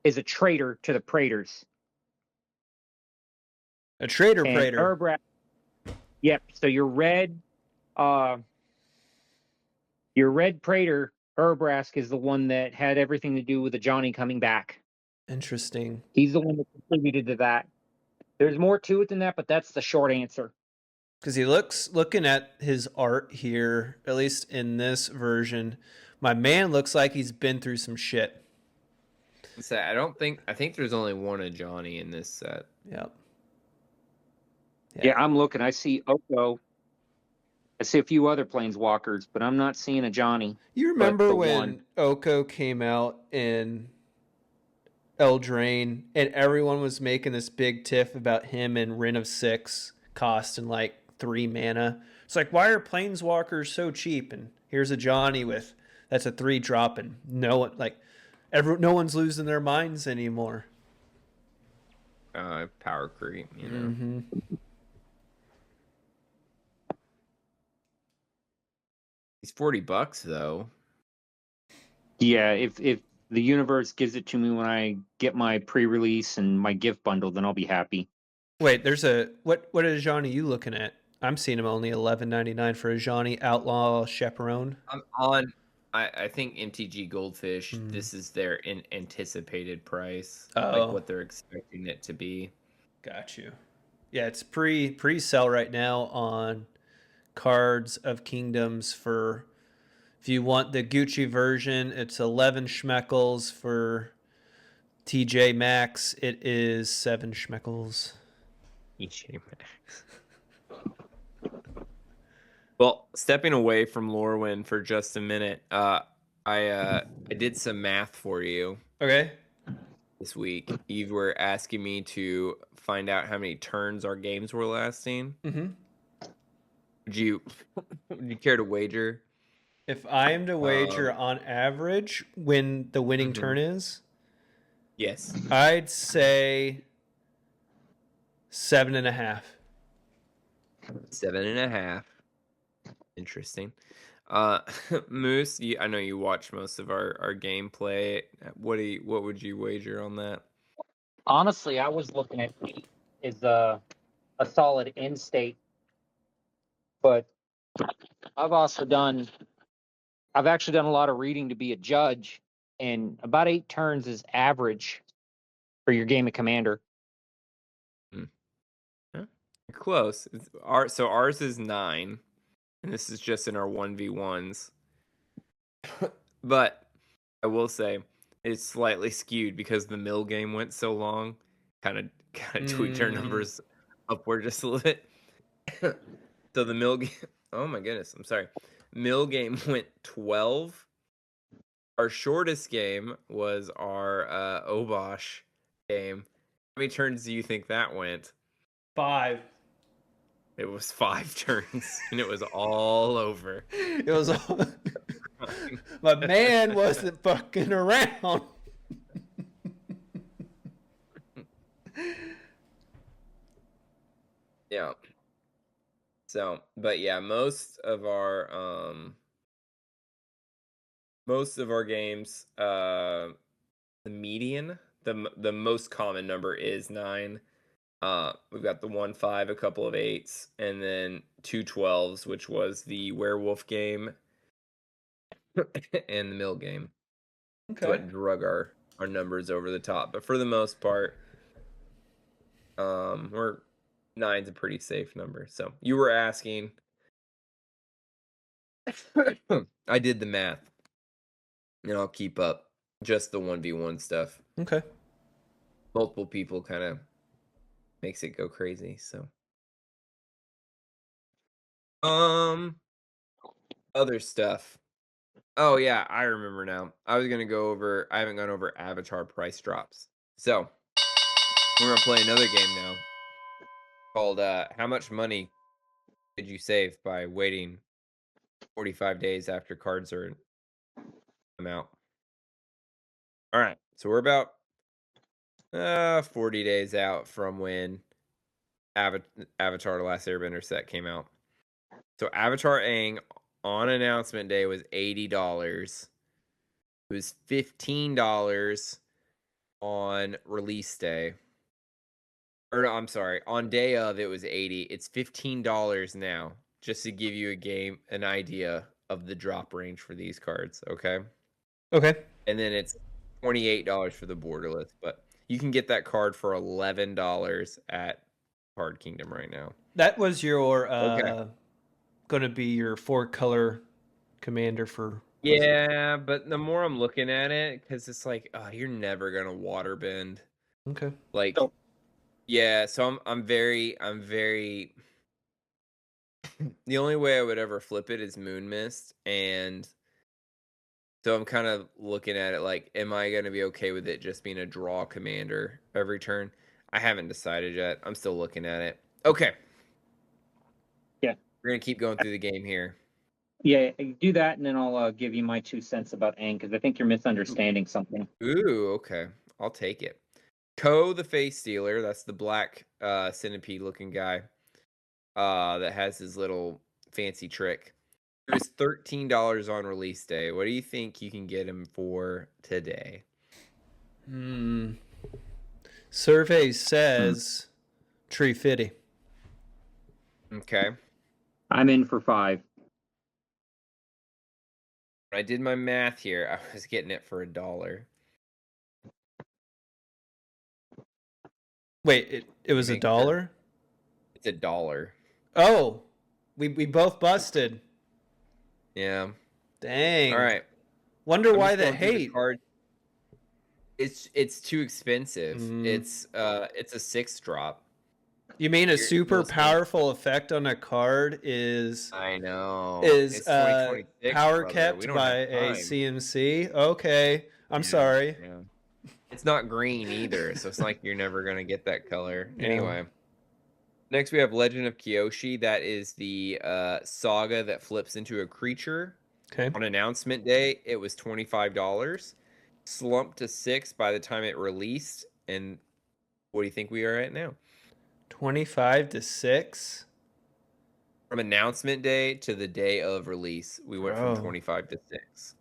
is a traitor to the Praetors. A traitor And praetor. Urbrask, yep. So your red Praetor, Urbrask, is the one that had everything to do with the Johnny coming back. Interesting. He's the one that contributed to that. There's more to it than that, but that's the short answer. Because he looking at his art here, at least in this version, my man looks like he's been through some shit. So I think there's only one of Johnny in this set. Yep. Yeah, I'm looking. I see Oko. I see a few other planeswalkers, but I'm not seeing a Johnny. You remember the when one. Oko came out in Eldraine and everyone was making this big tiff about him and Rin of 6 costing like 3 mana? It's like, why are planeswalkers so cheap? And here's a Johnny that's a 3 drop, and no one's losing their minds anymore. Power creep, you know. Mm-hmm. He's $40 though. Yeah, if the universe gives it to me when I get my pre-release and my gift bundle, then I'll be happy. Wait, there's what is Johnny you looking at? I'm seeing him only $11.99 for a Johnny Outlaw Chaperone. I'm on. I think MTG Goldfish. This is their anticipated price, like what they're expecting it to be. Got you. Yeah, it's pre-sale right now on Cards of Kingdoms for, if you want the Gucci version, it's 11 schmeckles. For TJ Maxx, it is 7 schmeckles. TJ Maxx. Well, stepping away from Lorwyn for just a minute, I did some math for you. Okay. This week. You were asking me to find out how many turns our games were lasting. Mm-hmm. Would you care to wager? If I am to wager on average when the winning turn is, yes, I'd say 7.5. 7.5. Interesting. Moose, I know you watch most of our gameplay. What would you wager on that? Honestly, I was looking at is a solid end state, but I've actually done a lot of reading to be a judge, and about 8 turns is average for your game of Commander. You're close. So ours is 9, and this is just in our 1v1s. But I will say it's slightly skewed because the mill game went so long. Kind of tweaked our numbers upward just a little bit. So the mill game. Oh my goodness! I'm sorry. Mill game went 12. Our shortest game was our Obosh game. How many turns do you think that went? 5. It was 5 turns, and it was all over. It was all... My man wasn't fucking around. Yeah. So, but yeah, most of our games, the median, the most common number is 9. We've got the 1-5, a couple of 8s, and then 2 12s, which was the werewolf game and the mill game. That's Okay. what drug our numbers over the top. But for the most part, we're 9's a pretty safe number. So you were asking. I did the math. And I'll keep up just the 1v1 stuff. Okay. Multiple people kind of makes it go crazy, so. Other stuff. Oh yeah, I remember now. I was gonna go over. I haven't gone over Avatar price drops, so we're gonna play another game now called "How much money did you save by waiting 45 days after cards are come out?" All right, so we're about 40 days out from when Avatar: The Last Airbender set came out. So Avatar Aang on announcement day was $80. It was $15 on release day. Or no, I'm sorry, on day of it was 80. It's $15 now, just to give you an idea of the drop range for these cards, okay? Okay. And then it's $28 for the borderless, but you can get that card for $11 at Card Kingdom right now. That was your Okay. going to be your 4-color commander for. Yeah, but the more I'm looking at it, because it's like, oh, you're never gonna waterbend. Okay. Like, So- yeah. So I'm very. The only way I would ever flip it is Moon Mist, and so I'm kind of looking at it like, am I gonna be okay with it just being a draw commander every turn? I haven't decided yet. I'm still looking at it. Okay. Yeah. We're gonna keep going through the game here. Yeah, do that, and then I'll give you my 2 cents about Aang, because I think you're misunderstanding something. Ooh, okay. I'll take it. Ko the Face Stealer, that's the black centipede looking guy that has his little fancy trick. It was $13 on release day. What do you think you can get him for today? Survey says Tree Fitty. Okay. I'm in for 5. When I did my math here, I was getting it for $1. Wait, it was Make $1? sure. It's $1. Oh, we both busted. Yeah. Dang. All right. Wonder I'm why just the going through hate. cards. It's too expensive. Mm. It's a 6 drop. You mean a super mostly- powerful effect on a card is I know. is It's 2026, power brother. kept We don't by have a time. CMC? Okay, I'm Yeah, sorry. yeah. It's not green either, so it's like you're never gonna get that color. Yeah. Anyway, next we have Legend of Kyoshi. That is the saga that flips into a creature. Okay. On announcement day, it was $25. Slumped to 6 by the time it released. And what do you think we are at now? 25 to 6. From announcement day to the day of release, we went from Bro. 25 to 6.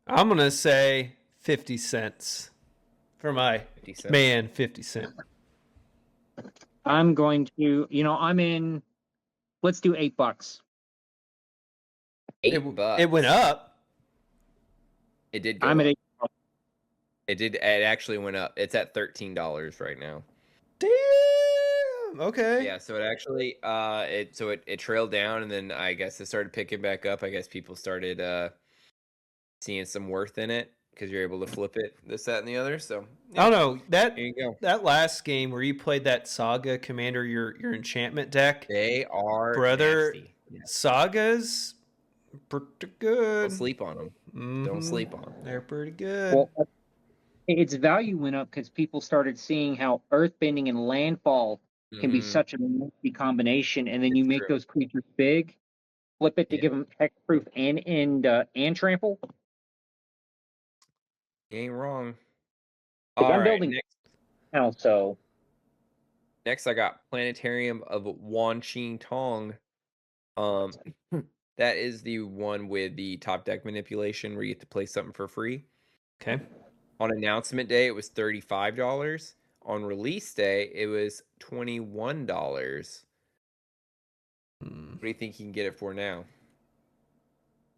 I'm gonna say 50 cents for my 50 cents. man. 50 cent. I'm going to, I'm in. Let's do $8. $8. It went up. It did go I'm at up. 8. It did. It actually went up. It's at $13 right now. Damn. Okay. Yeah. So it actually, it trailed down, and then I guess it started picking back up. I guess people started seeing some worth in it because you're able to flip it, this, that, and the other. So I don't know that there you go. that last game where you played that Saga Commander, your enchantment deck. They are Brother, nasty. Yeah. Sagas pretty good. Don't sleep on them. Mhm. Don't sleep on them. They're pretty good. Well, its value went up because people started seeing how earthbending and landfall can be such a nasty combination, and then you It's make true. those creatures big, flip it to Yeah. give them hexproof and trample. You ain't wrong. 'Cause All I'm right. building now, so Next, I got Planetarium of Wan Ching Tong. That is the one with the top deck manipulation where you get to play something for free. Okay. On announcement day, it was $35. On release day, it was $21. What do you think you can get it for now?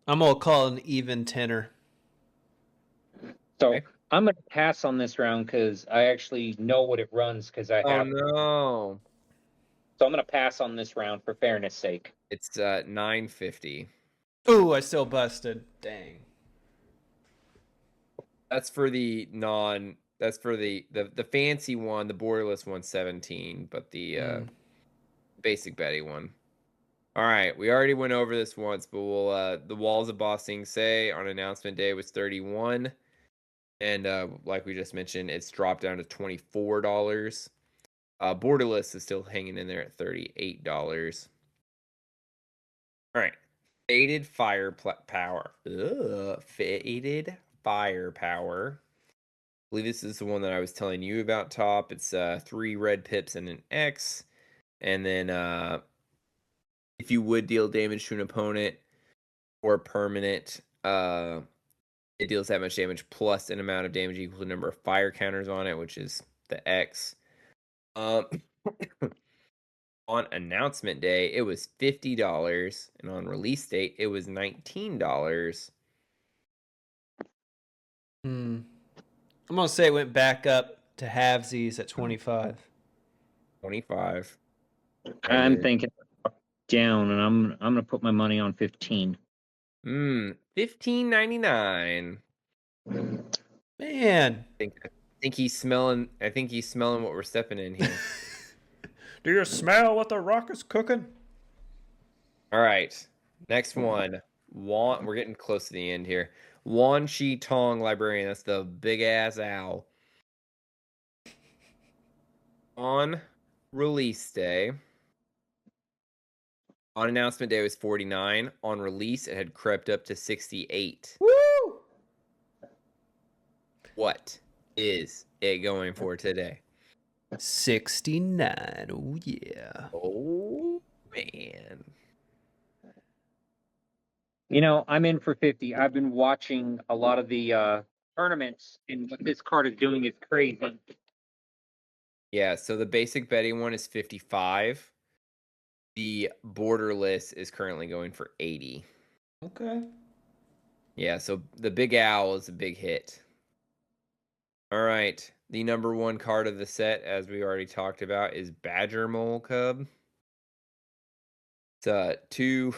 I'm gonna call it an even tenner. So Okay. I'm going to pass on this round because I actually know what it runs because I Oh have. no. So I'm going to pass on this round for fairness sake. It's $9.50. Ooh, I still busted. Dang. That's for the non. That's for the fancy one. The borderless one's 17, but the basic Betty one. All right, we already went over this once, but we'll the Walls of Ba Sing Se on announcement day was 31, and like we just mentioned, it's dropped down to $24. Borderless is still hanging in there at $38. All right, faded firepower. Faded firepower. I believe this is the one that I was telling you about, Top. It's 3 red pips and an X, and then if you would deal damage to an opponent or permanent, it deals that much damage plus an amount of damage equal to the number of fire counters on it, which is the X. On announcement day, it was $50, and on release date, it was $19. I'm gonna say it went back up to halvesies at 25. 25. I'm thinking down, and I'm going to put my money on 15. $15.99. Man, I think he's smelling. I think he's smelling what we're stepping in here. do you smell what the rock is cooking? All right, next one. We're getting close to the end here. Wan Shi Tong Librarian. That's the big ass owl. On release day, on announcement day, it was 49. On release, it had crept up to 68. Woo! What is it going for today? 69. Oh yeah. Oh man. You know, I'm in for 50. I've been watching a lot of the tournaments, and what this card is doing is crazy. Yeah, so the basic Betty one is 55. The borderless is currently going for 80. Okay. Yeah, so the big owl is a big hit. All right. The number 1 card of the set, as we already talked about, is Badger Mole Cub. It's 2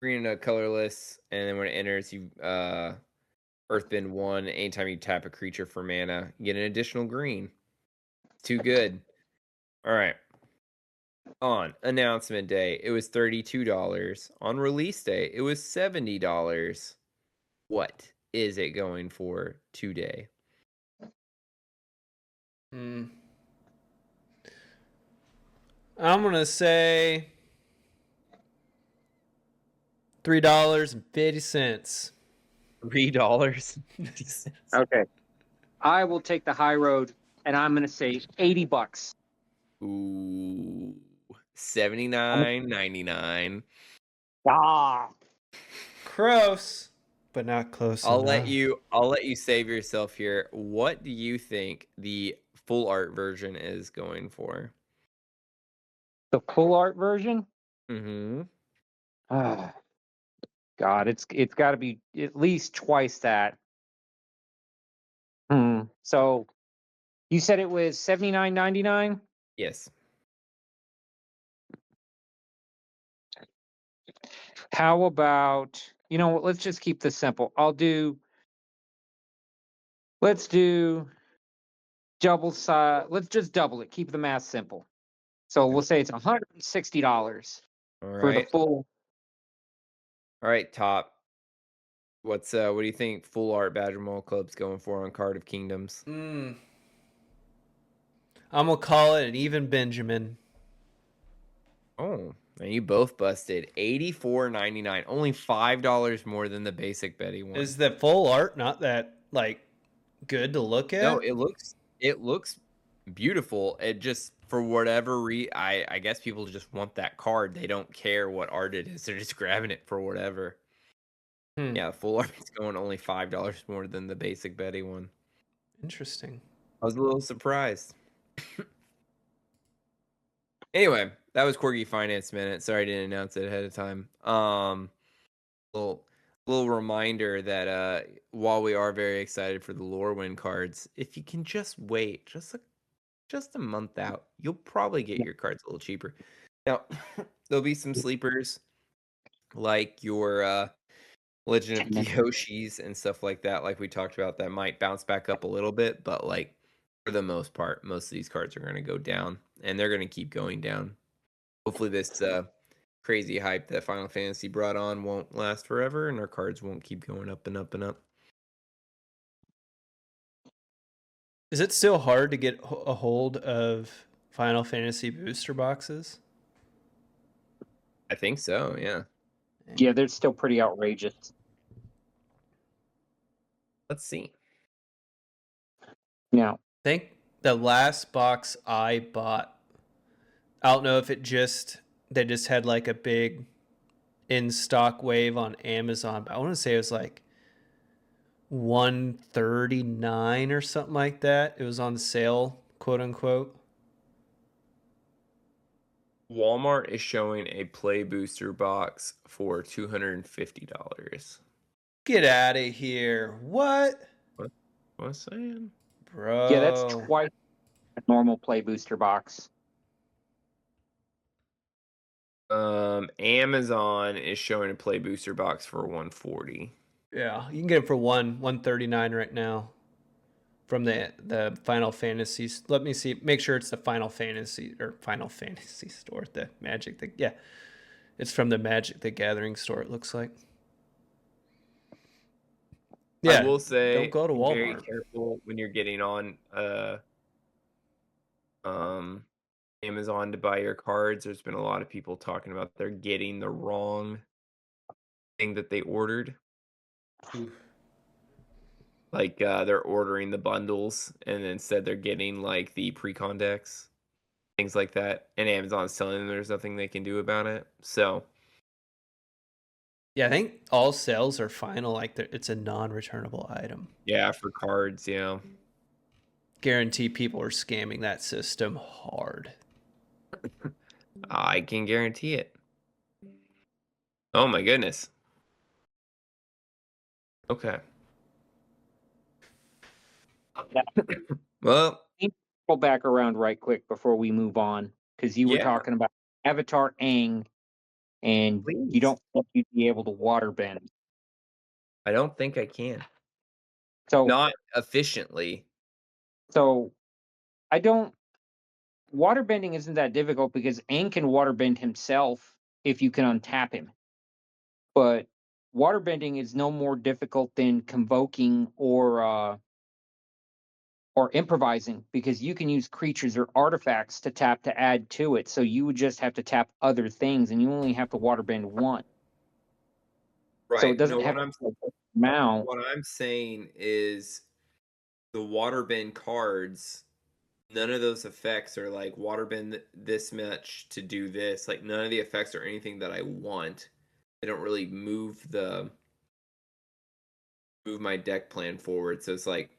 green and colorless, and then when it enters, you Earthbend 1. Anytime you tap a creature for mana, you get an additional green. It's too good. All right. On announcement day, it was $32. On release day, it was $70. What is it going for today? I'm gonna say $3.50. $3. Okay. I will take the high road, and I'm going to say $80. Ooh, $79.99. Ah. Close, but not close I'll enough. let you save yourself here. What do you think the full art version is going for? The full art version? Mm-hmm. Ah. God, it's got to be at least twice that. So you said it was $79.99? Yes. How about, you know what, let's just keep this simple. Let's do double size. Let's just double it. Keep the math simple. So we'll say it's $160 All for the right. full. All right, Top. What do you think full art Badger Mole Club's going for on Card of Kingdoms? I'm gonna call it an even Benjamin. Oh, and you both busted. $84.99. Only $5 more than the basic Betty one. Is the full art not that like good to look at? No, it looks beautiful. It just for whatever I guess people just want that card. They don't care what art it is. They're just grabbing it for whatever. Yeah, full art is going only $5 more than the basic Betty one. Interesting. I was a little surprised. Anyway, that was Corgi Finance Minute. Sorry I didn't announce it ahead of time. Little reminder that while we are very excited for the Lorwyn cards, if you can just wait just a month out, you'll probably get your cards a little cheaper. Now, there'll be some sleepers like your Legend of Kyoshis and stuff like that, like we talked about, that might bounce back up a little bit, but like for the most part, most of these cards are going to go down, and they're going to keep going down. Hopefully, this crazy hype that Final Fantasy brought on won't last forever, and our cards won't keep going up and up and up. Is it still hard to get a hold of Final Fantasy booster boxes? I think so, yeah. Yeah, they're still pretty outrageous. Let's see. Now, I think the last box I bought, I don't know if they just had like a big in stock wave on Amazon, but I want to say it was like $139 or something like that. It was on sale, quote unquote. Walmart is showing a Play Booster box for $250. Get out of here. What? What was I saying? Bro. yeah, that's twice a normal Play Booster box. Amazon is showing a Play Booster box for $140. Yeah, you can get it for $139 right now from the Final Fantasy. Let me see. Make sure it's the Final Fantasy store. The Magic. Yeah, it's from the Magic the Gathering store. It looks like. Yeah, I will say, don't go to be very Walmart. careful when you're getting on Amazon to buy your cards. There's been a lot of people talking about they're getting the wrong thing that they ordered. Like they're ordering the bundles, and instead they're getting like the pre-con decks, things like that. And Amazon's telling them there's nothing they can do about it. So Yeah, I think all sales are final. Like it's a non-returnable item. yeah, for cards, yeah. Guarantee people are scamming that system hard. I can guarantee it. Oh my goodness. Okay. Well, Go back around right quick before we move on, because you were yeah, talking about Avatar Aang, and please. you don't think you'd be able to water bend. I don't think I can. So, Not efficiently. so I don't. Water bending isn't that difficult because Aang can water bend himself if you can untap him. But water bending is no more difficult than convoking or improvising, because you can use creatures or artifacts to tap to add to it. So you would just have to tap other things, and you only have to water bend one. Right. So it doesn't No, have to mount. what I'm saying is the waterbend cards, none of those effects are like waterbend this much to do this. Like none of the effects are anything that I want. They don't really move my deck plan forward. So it's like,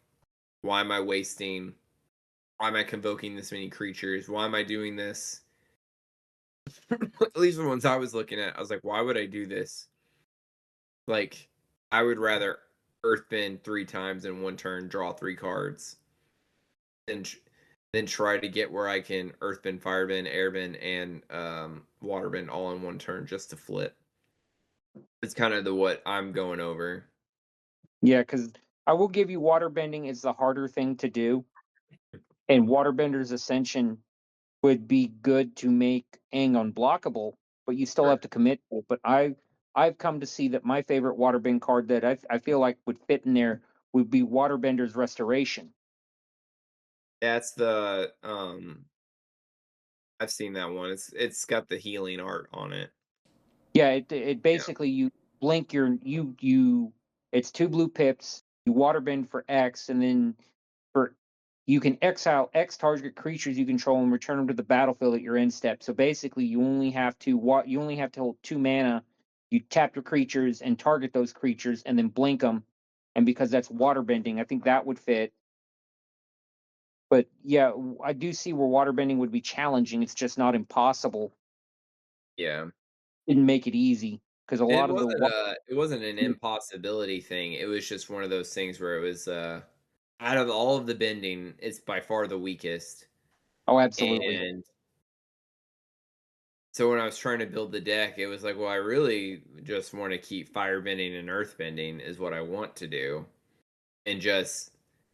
why am I convoking this many creatures? Why am I doing this? At least the ones I was looking at, I was like, why would I do this? Like, I would rather earthbend 3 times in one turn, draw 3 cards, than try to get where I can earthbend, firebend, airbend, and waterbend all in one turn just to flip. It's kind of what I'm going over. Yeah, because I will give you, water bending is the harder thing to do, and Waterbender's Ascension would be good to make Aang unblockable, but you still Sure. have to commit to it. But I've come to see that my favorite waterbend card that I feel like would fit in there would be Waterbender's Restoration. That's the I've seen that one. It's got the healing art on it. Yeah, it basically, you blink you it's 2 blue pips, you waterbend for X, and then you can exile X target creatures you control and return them to the battlefield at your end step. So basically, you only have to hold 2 mana. You tap your creatures and target those creatures, and then blink them. And because that's waterbending, I think that would fit. But yeah, I do see where waterbending would be challenging. It's just not impossible. Yeah. Didn't make it easy because a lot of the It wasn't an impossibility thing. It was just one of those things where it was out of all of the bending, it's by far the weakest. oh, absolutely. And so when I was trying to build the deck, it was like, well, I really just want to keep firebending and earthbending is what I want to do. And just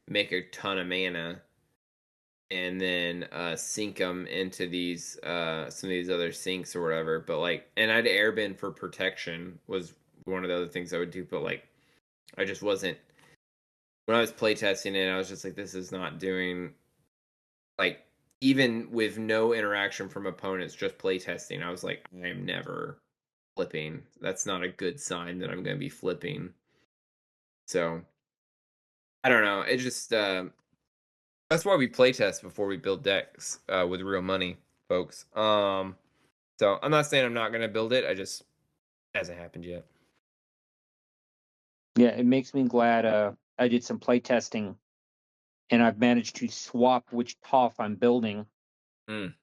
make a ton of mana and then sink them into these some of these other sinks or whatever. But like, and I'd airbend for protection was one of the other things I would do. But like, I just wasn't when I was playtesting it. I was just like, this is not doing like even with no interaction from opponents, just playtesting. I was like, I am never flipping. That's not a good sign that I'm going to be flipping. So I don't know. It just that's why we playtest before we build decks with real money, folks. So I'm not saying I'm not gonna build it. I just hasn't happened yet. Yeah, it makes me glad I did some play testing and I've managed to swap which TOF I'm building. Mm.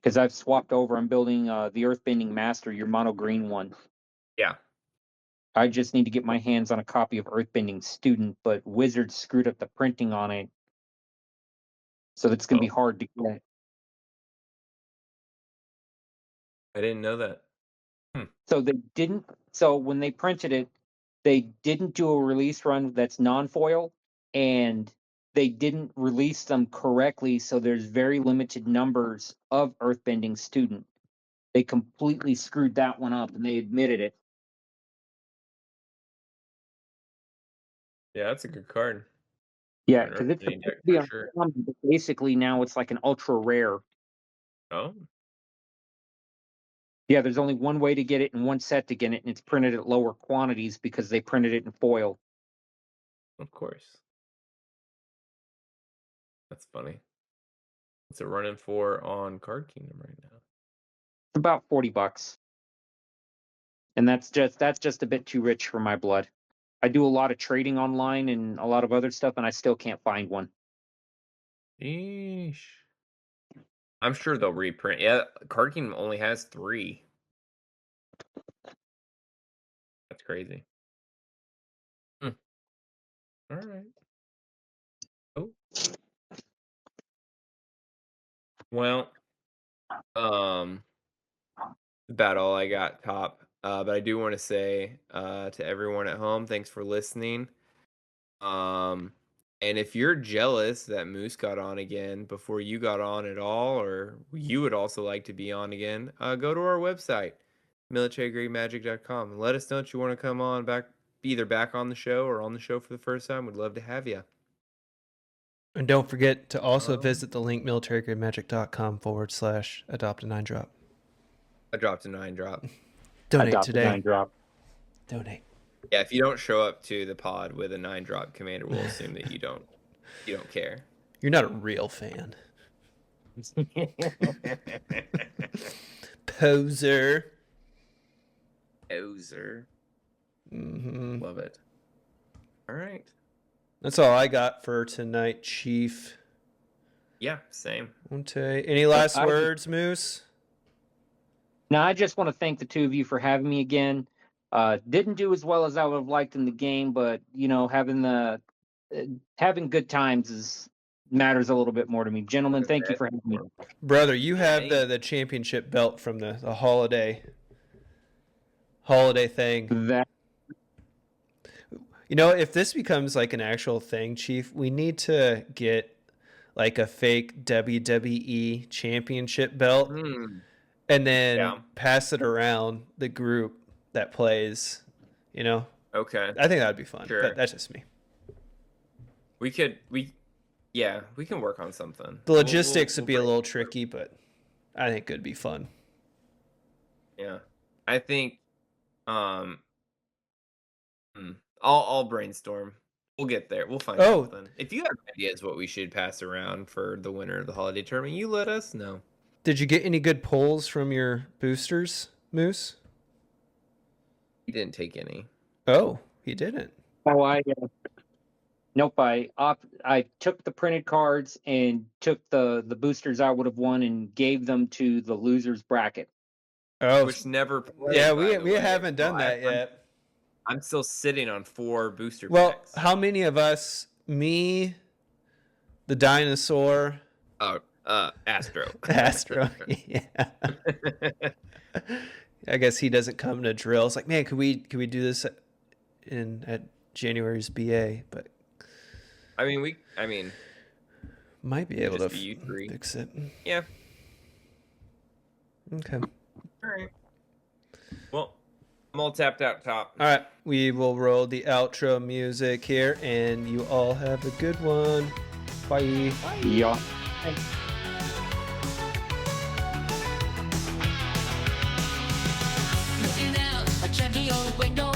Because I've swapped over. I'm building the Earthbending Master, your mono green one. Yeah. I just need to get my hands on a copy of Earthbending Student, but Wizards screwed up the printing on it. So that's going to be hard to get. I didn't know that. So they didn't. So when they printed it, they didn't do a release run that's non-foil, and they didn't release them correctly. So there's very limited numbers of Earthbending Student. They completely screwed that one up, and they admitted it. Yeah, that's a good card. Yeah, An because it's Earthbending supposed deck to be for on sure. common, but basically now it's like an ultra rare. Oh, Yeah, there's only one way to get it and one set to get it, and it's printed at lower quantities because they printed it in foil. of course. That's funny. What's it running for on Card Kingdom right now? It's about $40. And that's just a bit too rich for my blood. I do a lot of trading online and a lot of other stuff, and I still can't find one. Eesh. I'm sure they'll reprint. Yeah, Card Kingdom only has 3. That's crazy. All right. Oh. Well, about all I got, Top. But I do want to say to everyone at home, thanks for listening. And if you're jealous that Moose got on again before you got on at all, or you would also like to be on again, go to our website, militarygrade magic.com, and let us know if you want to come on back, either back on the show or on the show for the first time. We'd love to have you. And don't forget to also visit the link militarygrandemagic.com/adopt-a-9drop. I dropped a 9-drop. Donate Adopt a today. 9-drop. Donate. Yeah, if you don't show up to the pod with a 9-drop, Commander will assume that you don't care. You're not a real fan. Poser. Poser. Mm-hmm. Love it. All right. That's all I got for tonight, Chief. Yeah, same. Okay. Any last words, Moose? Now, I just want to thank the two of you for having me again. Didn't do as well as I would have liked in the game, but having good times matters a little bit more to me. Gentlemen, thank you for having me. Brother, you have the championship belt from the holiday thing. That If this becomes like an actual thing, Chief, we need to get like a fake WWE championship belt and then pass it around the group that plays, Okay. I think that'd be fun. Sure. But that's just me. We can work on something. The logistics would be a little tricky, but I think it'd be fun. Yeah. I think I'll brainstorm. We'll get there. We'll find something. If you have ideas what we should pass around for the winner of the holiday tournament, you let us know. Did you get any good pulls from your boosters, Moose? He didn't take any. Oh, he didn't. Oh, Nope, I took the printed cards and took the boosters I would have won and gave them to the losers bracket. Oh, Which never played, yeah, by the we way. haven't done So that yet. I'm still sitting on 4 booster Well, packs. how many of us? Me, the dinosaur, Oh, Astro. Astro. Yeah. I guess he doesn't come to drill. It's like, man, could we do this at January's BA? But I mean, might be able to just be you three. fix it. Yeah. Okay. All right. Well, I'm all tapped out top. All right, we will roll the outro music here, and you all have a good one. Bye. Yeah. Looking out a trendy old window,